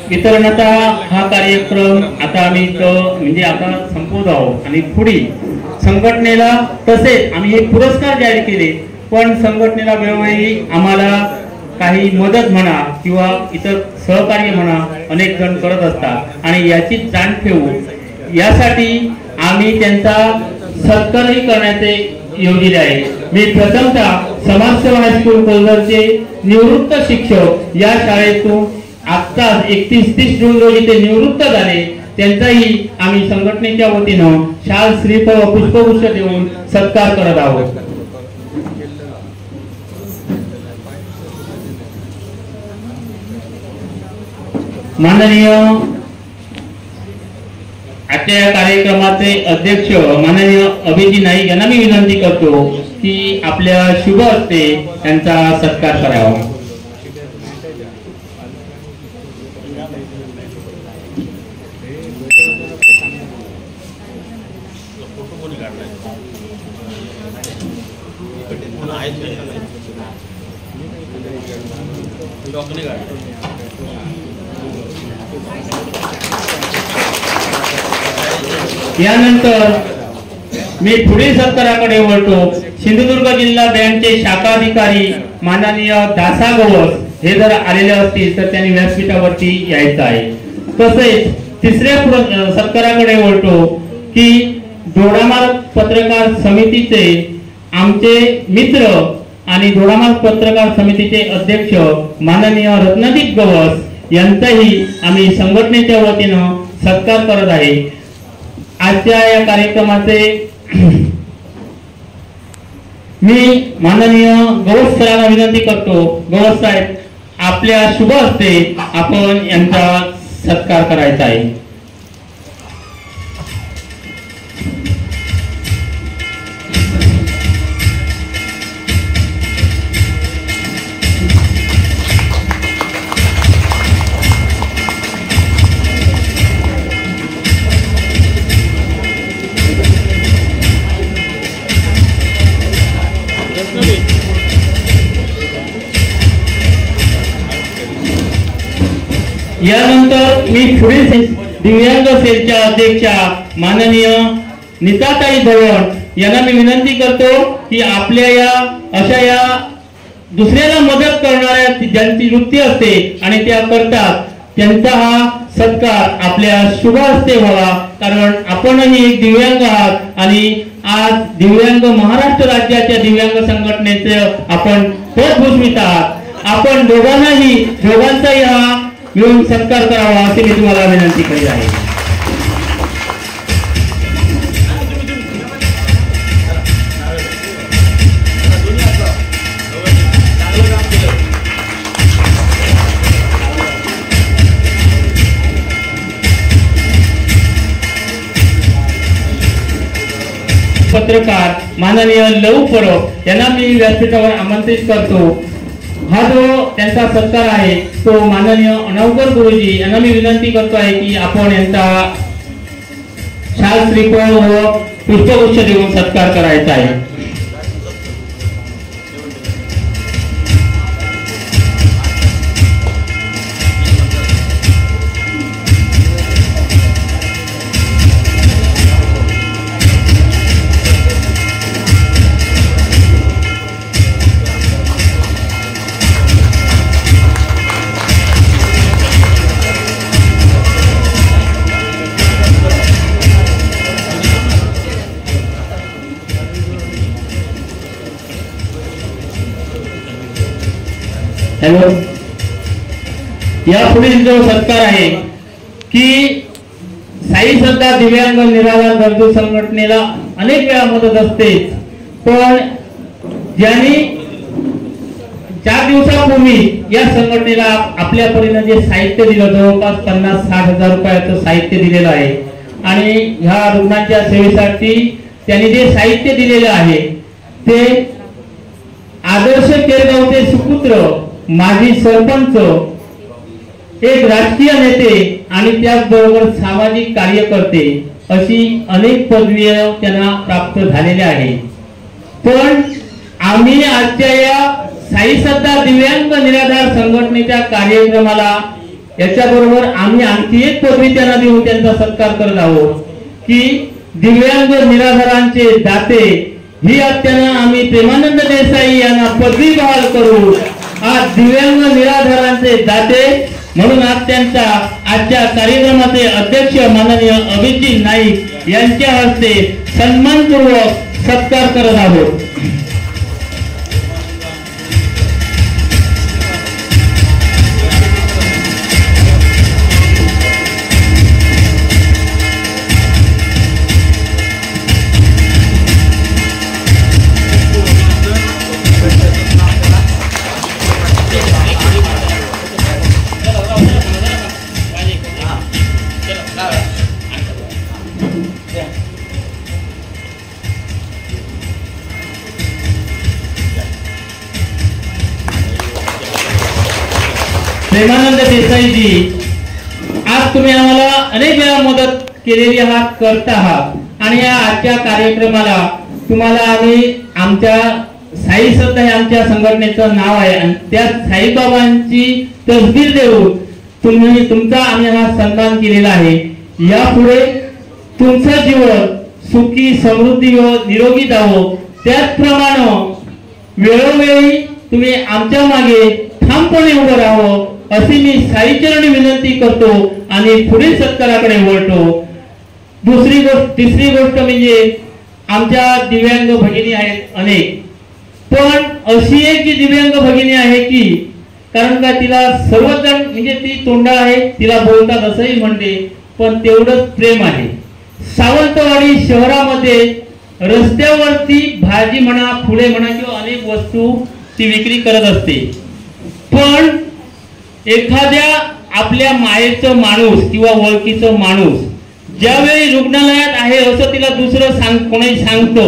वितरणाचा हा कार्यक्रम आता आम्ही म्हणजे आता संपवत आहोत आणि पुढे संघटनेला तसेच आम्ही हे पुरस्कार जाहीर केले पण संघटनेला वेळोवेळी आम्हाला काही मदत म्हणा किंवा इतर सहकार्य म्हणा अनेक जण करत असतात आणि याची जाण ठेवू यासाठी आम्ही त्यांचा सत्कारही करण्याचे योजिले आहे। मी प्रथमतः समाजसेवा हायस्कूल कोलवरचे निवृत्त शिक्षक या शाळेतून आता 31 जून रोजी ते निवृत्त झाले, त्यांचाही आम्ही संघटनेच्या वतीनं शाल श्रीफळ व पुष्पगुच्छ देऊन सत्कार करत आहोत। माननीय आजच्या या कार्यक्रमाचे अध्यक्ष माननीय अभिजी नाईक यांना मी विनंती करतो की आपल्या शुभ हस्ते त्यांचा सत्कार करावा। यानंतर मी पुढील सत्काराकडे वळतो। सिंधुदुर्ग जिल्हा बँकचे शाखा अधिकारी माननीय दासा गवस हे जर आलेले असतील तर त्यांनी व्यासपीठावरती यायचं आहे। तसेच तिसऱ्या सत्काराकडे वळतो की दोडामार्ग पत्रकार समितीचे आमचे मित्र आणि दोडामार्ग पत्रकार समितीचे अध्यक्ष माननीय रत्नदीप गवस यांचाही आम्ही संघटनेच्या वतीनं सत्कार करत आहे। आजच्या या कार्यक्रमाचे मी माननीय गवस सरांना विनंती करतो, गवस साहेब आपल्या शुभ हस्ते आपण यांचा सत्कार करायचा आहे। यानंतर मी पुढील दिव्यांग सेलच्या अध्यक्षा माननीय नीताताई धवन यांना मी विनंती करतो की आपल्या या अशा या दुसऱ्याला मदत करणाऱ्या ज्यांची वृत्ती असते आणि त्या करतात त्यांचा हा सत्कार आपल्या शुभ हस्ते व्हावा, कारण आपणही एक दिव्यांग आहात आणि आज दिव्यांग महाराष्ट्र राज्याच्या दिव्यांग संघटनेचे आपण पद भूषवित आहात। आपण दोघांचाही हा मिळून सत्कार करावा असे मी तुम्हाला विनंती करीत आहे। पत्रकार माननीय लव परब यांना मी व्यासपीठावर आमंत्रित करतो। हा जो त्यांचा सत्कार आहे तो माननीय अनवकर गुरुजी यांना मी विनंती करतो आहे की आपण यांचा शाल श्रीफळ व पुष्पगुच्छ देऊन सत्कार करायचा आहे। हॅलो, या पुढील जो सत्कार आहे की साई सध्या दिव्यांग निराधार गरजू संघटनेला अनेक वेळा मदत असते, पण ज्यांनी 4 दिवसापूर्वी या संघटनेला आपल्या परीने जे साहित्य दिलं जवळपास 50-60 हजार रुपयाचं साहित्य दिलेलं आहे आणि ह्या रुग्णांच्या सेवेसाठी त्यांनी जे साहित्य दिलेलं आहे ते आदर्श केरगावचे सुपुत्र, माजी सरपंच, एक राजकीय नेते आणि त्याचबरोबर सामाजिक कार्यकर्ते अशी अनेक पदवी त्यांना प्राप्त झालेल्या आहेत। पण आम्ही आजच्या या साई सत्ता दिव्यांग निराधार संघटनेच्या कार्यक्रमाला याच्याबरोबर आम्ही आणखी एक पदवी त्यांना देऊन त्यांचा सत्कार करत आहोत की दिव्यांग निराधारांचे दाते ही आत्यानं आम्ही प्रेमानंद देसाई यांना पदवी बहाल करू आज दिव्यांग निराधारांचे दाते म्हणून आज त्यांचा आजच्या कार्यक्रमाचे अध्यक्ष माननीय अभिजित नाईक यांच्या हस्ते सन्मानपूर्वक सत्कार करत आहोत। प्रेमानंद देसाईजी, आज तुम्ही आम्हाला अनेक वेळा मदत केलेली आहात, करता आहात आणि या आजच्या कार्यक्रमाला तुम्हाला आम्ही आमच्या साई श्रद्धा हे आमच्या संघटनेचं नाव आहे आणि त्या साईबाबांची तसबीर देऊन तुमचा आम्ही हा सन्मान केलेला आहे। यापुढे तुमचं जीवन सुखी समृद्धी व निरोगी जावो, त्याचप्रमाणे वेळोवेळी तुम्ही आमच्या मागे ठामपणे उभं राहावं अशी मी साईचरणी विनंती करतो आणि पुढील सत्काराकडे वळतो। तिसरी गोष्ट म्हणजे आमच्या दिव्यांग भगिनी आहेत अनेक, पण अशी एक जी दिव्यांग भगिनी आहे की कारण का तिला सर्वजण म्हणजे ती तोंडाळ आहे, तिला बोलतात असंही म्हणते, पण तेवढंच प्रेम आहे। सावंतवाडी शहरामध्ये रस्त्यावरती भाजी म्हणा, फुले म्हणा किंवा अनेक वस्तू ती विक्री करत असते, पण एखाद्या आपल्या मायेचं माणूस किंवा ओळखीचं माणूस ज्यावेळी रुग्णालयात आहे असं तिला दुसरं कोणी सांगतो,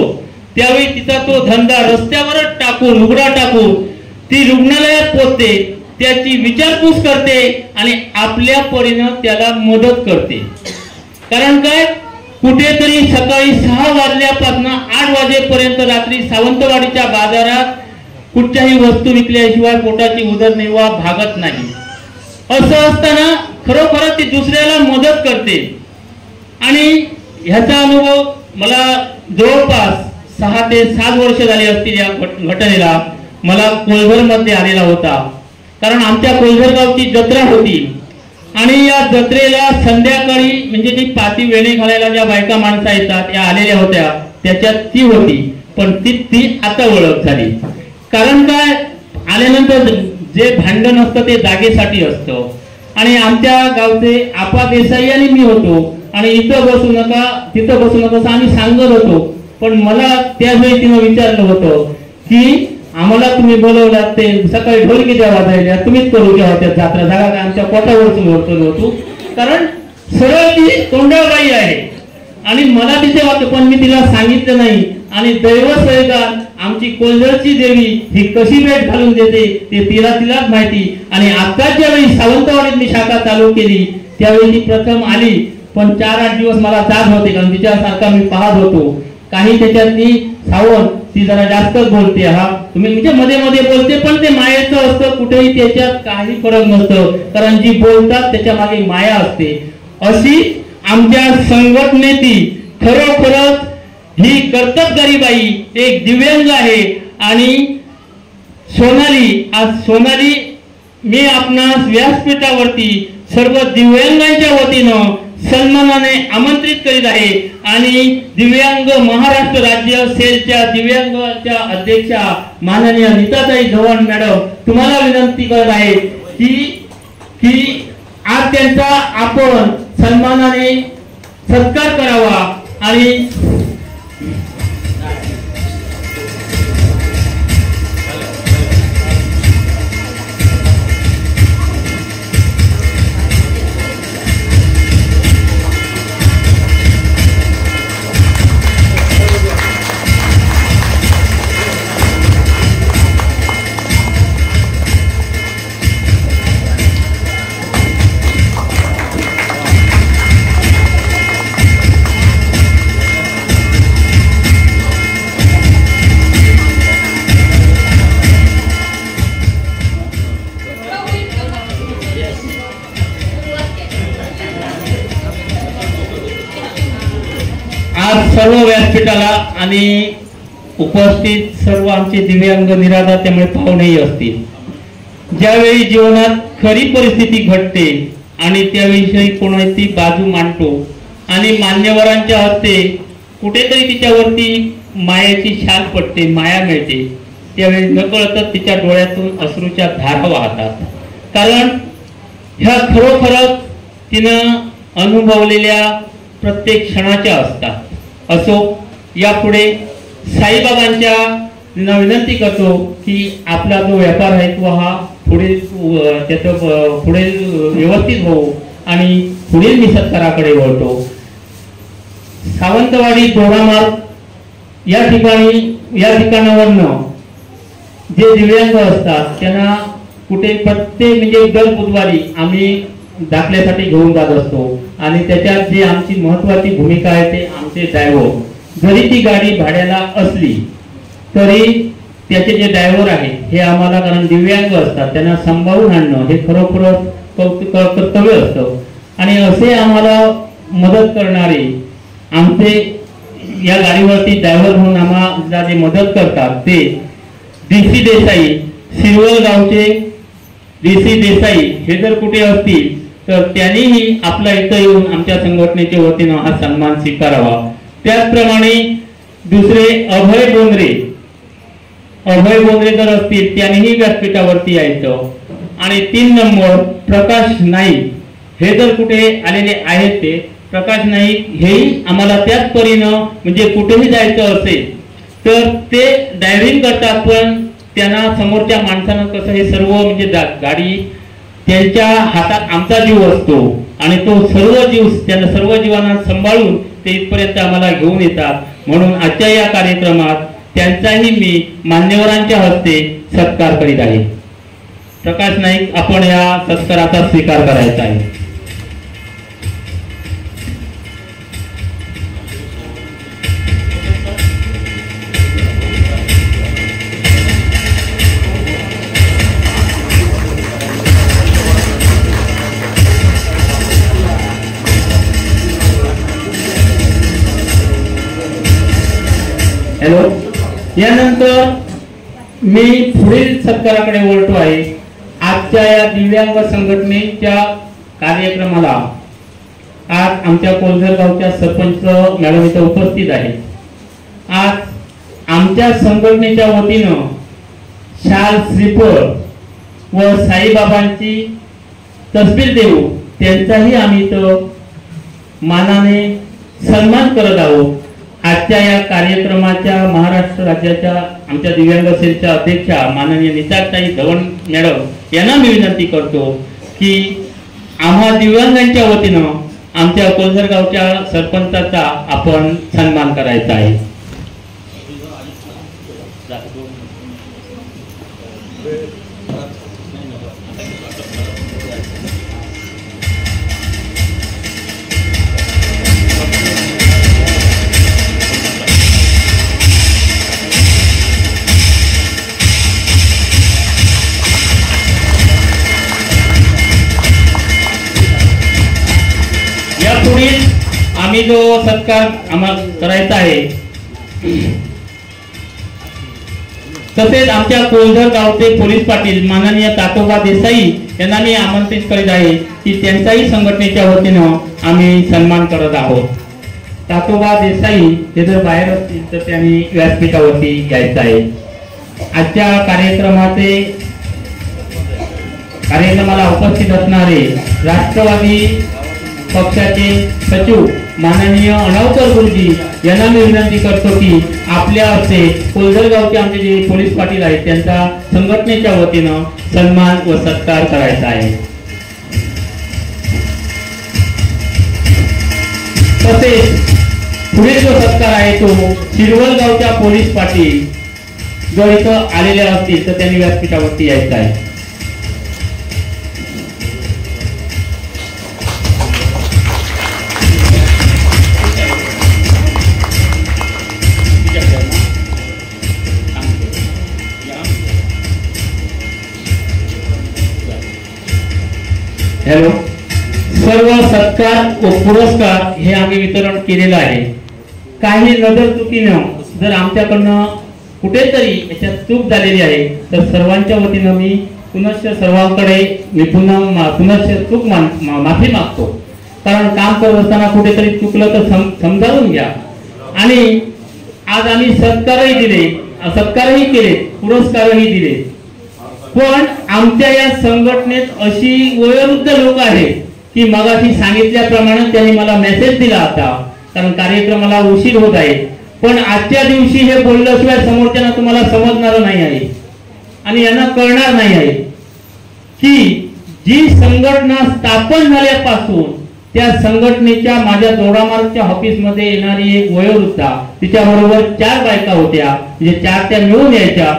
त्यावेळी तिचा तो धंदा रस्त्यावरच टाकून उघडा टाकून ती रुग्णालयात पोहोचते, त्याची विचारपूस करते आणि आपल्या परीनं त्याला मदत करते। कारण काय, कुठेतरी सकाळी 6 वाजल्यापासून 8 वाजेपर्यंत रात्री सावंतवाडीच्या बाजारात कुठच्याही वस्तू विकल्याशिवाय पोटाची उदरनिर्वाह भागत नाही। असं असताना खरोखर ती दुसऱ्याला मदत करते आणि ह्याचा अनुभव मला जवळपास 6 ते 7 वर्ष झाली असतील। या घटनेला मला कोलघर मध्ये आलेला होता, कारण आमच्या कोलघर गावची जत्रा होती आणि या जत्रेला संध्याकाळी म्हणजे ती पाती वेणी घालायला ज्या बायका माणसं येतात या आलेल्या होत्या, त्याच्यात ती होती, पण ती आता ओळख झाली। कारण काय, आल्यानंतर जे भांडण असतं ते जागेसाठी असतं आणि आमच्या गावचे आपा देसाई आणि मी होतो आणि इथं बसू नका तिथं बसू नका असं आम्ही सांगत होतो, पण मला त्यावेळी तिनं विचारलं होतं की आम्हाला तुम्ही बोलवलात ते सकाळी ढोलकी द्या वाजायला, तुम्हीच करू द्या त्या जत्रा, जागा काय आमच्या पोटावरच होतो, कारण सरळ ती तोंडाबाई आहे आणि मला तिथे वाटतं, पण मी तिला सांगितलं नाही आणि दैवसैगात आमची कोल्हरची देवी ही कशी भेट घालून देते ते तिलाच माहिती। आणि आता ज्यावेळी सावंतवाडीत मी शाखा चालू केली त्यावेळी ती प्रथम आली, पण 4-8 दिवस मला जाग होते, कारण तिच्यासारखा मी पाहत होतो। काही त्याच्यातली सावंत ती जरा जास्तच बोलते, हा तुम्ही म्हणजे मध्ये मध्ये बोलते, पण ते मायेचं असतं, कुठेही त्याच्यात काही फरक नसतं, कारण जी बोलतात त्याच्या मागे माया असते। अशी आमच्या संघटनेची खरोखरच ही कर्तबगारी बाई एक दिव्यांग आहे आणि सोनाली मी आपणास व्यासपीठावरती सर्व दिव्यांगांच्या वतीनं सन्मानाने आमंत्रित करीत आहे आणि दिव्यांग महाराष्ट्र राज्य सेलच्या दिव्यांगाच्या अध्यक्षा माननीय नीताताई चव्हाण मॅडम तुम्हाला विनंती करत आहे की आज त्यांचा आपण सन्मानाने सत्कार करावा आणि सर्व व्यासपीठाला आणि उपस्थित सर्व आमचे दिव्यांग निराधार त्यामुळे पाहुणेही असतील, ज्यावेळी जीवनात खरी परिस्थिती घडते आणि त्याविषयी कोणती बाजू मांडतो आणि मान्यवरांच्या हस्ते कुठेतरी तिच्यावरती मायेची शाल पडते, माया मिळते, त्यावेळी नकळतच तिच्या डोळ्यातून अश्रूच्या धारा वाहतात. कारण ह्या खरोखरच तिनं अनुभवलेल्या प्रत्येक क्षणाच्या असतात. असो, यापुढे साईबाबांच्या विनंती करतो की आपला जो व्यापार आहे तो हा पुढे त्याचं पुढे व्यवस्थित होऊ आणि पुढील मी सत्काराकडे वळतो. सावंतवाडी दोडामार्ग या ठिकाणावरनं जे दिव्यांग असतात त्यांना कुठे प्रत्येक म्हणजे दर बुधवारी आम्ही दाखल्यासाठी घेऊन जात असतो आणि त्याच्यात जी आमची महत्वाची भूमिका आहे ते आमचे ड्रायव्हर, जरी ती गाडी भाड्याला असली तरी त्याचे जे ड्रायव्हर आहेत हे आम्हाला, कारण दिव्यांग असतात त्यांना सांभाळून आणणं हे खरोखरच कर्तव्य असतं. आणि असे आम्हाला मदत करणारे आमचे या गाडीवरती ड्रायव्हर म्हणून आम्हाला जे मदत करतात ते DC देसाई, शिरवळ गावचे DC देसाई हे जर कुठे असतील तर त्यांनीही आपल्या इथं येऊन आमच्या संघटनेच्या वतीनं हा सन्मान स्वीकारावा. त्याचप्रमाणे दुसरे अभय बोंद्रे जर असतील त्यांनीही व्यासपीठावरती यायचं. आणि 3 नंबर प्रकाश नाईक हे जर कुठे आलेले आहेत ते प्रकाश नाईक हेही आम्हाला त्याच परीनं म्हणजे कुठेही जायचं असेल तर ते ड्रायव्हिंग करतात, पण त्यांना समोरच्या माणसानं कसं हे सर्व म्हणजे गाडी त्यांच्या हातात आमचा जीव असतो आणि तो सर्व जीव त्यांना सर्व जीवांना सांभाळून ते इथपर्यंत आम्हाला घेऊन येतात. म्हणून आजच्या या कार्यक्रमात त्यांचाही मी मान्यवरांच्या हस्ते सत्कार करीत आहे. प्रकाश नाईक, आपण या सत्काराचा स्वीकार करायचा आहे. हॅलो, यानंतर मी पुढील सत्काराकडे वळतो आहे. आजच्या या दिव्यांग संघटनेच्या कार्यक्रमाला आज आमच्या कोलझर गावच्या सरपंच मॅडम इथे उपस्थित आहेत. आज आमच्या संघटनेच्या वतीनं शाल, श्रीफळ व साईबाबांची तस्बीर देऊ त्यांचाही आम्ही इथं मानाने सन्मान करत आहोत. आजच्या या कार्यक्रमाच्या महाराष्ट्र राज्याच्या आमच्या दिव्यांग सेलच्या अध्यक्षा माननीय निताताई धवन मॅडम यांना मी विनंती करतो की आम्हा दिव्यांगांच्या वतीनं आमच्या कोलझर गावच्या सरपंचाचा आपण सन्मान करायचा आहे. यापुढील आम्ही जो सत्कार आम्हाला करायचा आहे तसेच आमच्या कोलझर गावचे पोलीस पाटील माननीय तातोबा देसाई यांना मी आमंत्रित करीत आहे की त्यांच्याही संघटनेच्या वतीनं आम्ही सन्मान करत आहोत. तातोबा देसाई हे जर बाहेर असतील तर त्यांनी व्यासपीठावरती यायचं आहे. आजच्या कार्यक्रमाला उपस्थित असणारे राष्ट्रवादी पक्षाचे सचिव माननीय अणावकर गुरुजी यांना मी विनंती करतो की आपल्या हस्ते कोलझर गावचे आमचे जे पोलीस पाटील आहेत त्यांचा संघटनेच्या वतीनं सन्मान व सत्कार करायचा आहे. तसेच पुढे जो सत्कार आहे तो शिरवळ गावच्या पोलीस पाटील जर इथं आलेले असतील तर त्यांनी व्यासपीठावरती यायचं आहे. हॅलो, सर्व सत्कार व पुरस्कार हे आम्ही वितरण केलेलं आहे. काही नजर चुकीनं जर आमच्याकडनं कुठेतरी याच्यात चूक झालेली आहे तर सर्वांच्या वतीनं मी पुनश्च सर्वांकडे मी पुनश्च चूक माफी मागतो, कारण काम करत असताना कुठेतरी चुकलं तर समजावून घ्या. आणि आज आम्ही सत्कारही केले, पुरस्कारही दिले, पण आमच्या या संघटनेत अशी वयोवृद्ध लोक आहेत की मगाशी सांगितल्याप्रमाणे त्यांनी मला मेसेज दिला होता, कारण कार्यक्रमाला उशीर होत आहे, पण आजच्या दिवशी हे बोलल्याशिवाय समोरच्यांना तुम्हाला समजणार नाही आहे आणि यांना कळणार नाही आहे की जी संघटना स्थापन झाल्यापासून त्या संघटनेच्या माझ्या दोडामार्गच्या ऑफिस मध्ये येणारी एक वयोवृद्धा, तिच्याबरोबर 4 बायका होत्या, म्हणजे 4 त्या मिळून यायच्या.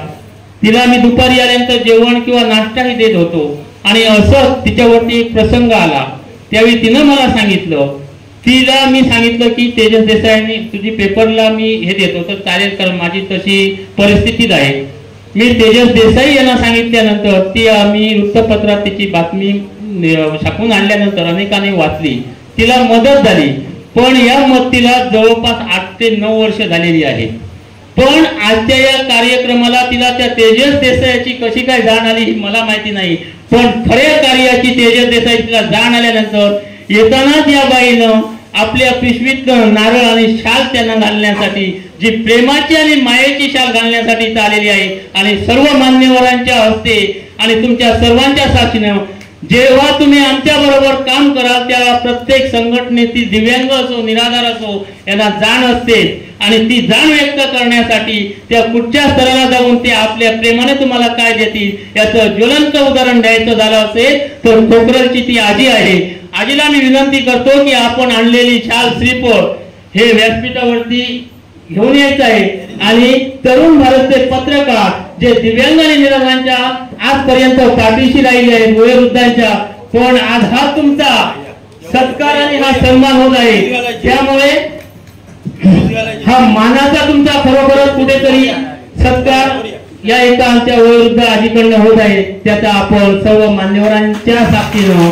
तिला मी दुपारी आल्यानंतर जेवण किंवा नाश्ताही देत होतो आणि असं तिच्यावरती एक प्रसंग आला. त्यावेळी तिनं मला सांगितलं, तिला मी सांगितलं की तेजस देसाईंनी तुझी पेपरला मी हे देतो तर चालेल, कारण माझी तशी परिस्थितीच आहे. मी तेजस देसाई यांना सांगितल्यानंतर ती आम्ही वृत्तपत्रात त्याची बातमी छापून आणल्यानंतर अनेकांनी वाचली, तिला मदत झाली. पण या मदतीला जवळपास 8 ते 9 वर्ष झालेली आहे. पण आजच्या या कार्यक्रमाला तिला त्या तेजस देसाईची कशी काय जाण आली ही मला माहिती नाही, पण खऱ्या कार्याची तेजस देसाई तिला जाण आल्यानंतर येतानाच या बाईनं आपल्या पिशवीत नारळ आणि शाल त्यांना घालण्यासाठी, जी प्रेमाची आणि मायेची शाल घालण्यासाठी आलेली आहे. आणि सर्व मान्यवरांच्या हस्ते आणि तुमच्या सर्वांच्या साक्षीने जेव्हा तुम्ही आमच्या बरोबर काम कराल तेव्हा प्रत्येक संघटनेची दिव्यांग असो निराधार असो यांना जाण असते आणि ती जाण व्यक्त करण्यासाठी त्या कुठच्या स्तराला जाऊन ते आपल्या प्रेमाने तुम्हाला काय देतील याचं ज्वलंत उदाहरण द्यायचं झालं असेल तर खोकरलची ती आजी आहे. आजीला मी विनंती करतो की आपण आणलेली शाल श्रीफळ हे व्यासपीठावरती घेऊन यायचं आहे आणि तरुण भारतचे पत्रकार जे दिव्यांग आणि निराधारांच्या आजपर्यंत पाठीशी राहिले आहेत वयोवृद्धांच्या, पण आज हा तुमचा सत्कार आणि हा सन्मान होत आहे. त्यामुळे हा मानाचा तुमचा खरोखरच कुठेतरी सत्कार या एका आमच्या वयोवृद्ध आजीकडनं होत आहे, त्याचा आपण सर्व मान्यवरांच्या साक्षीनं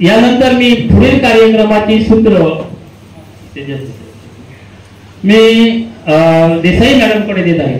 यानंतर मी पुढील कार्यक्रमाची सूत्र मी देसाई मॅडम कडे देत आहे.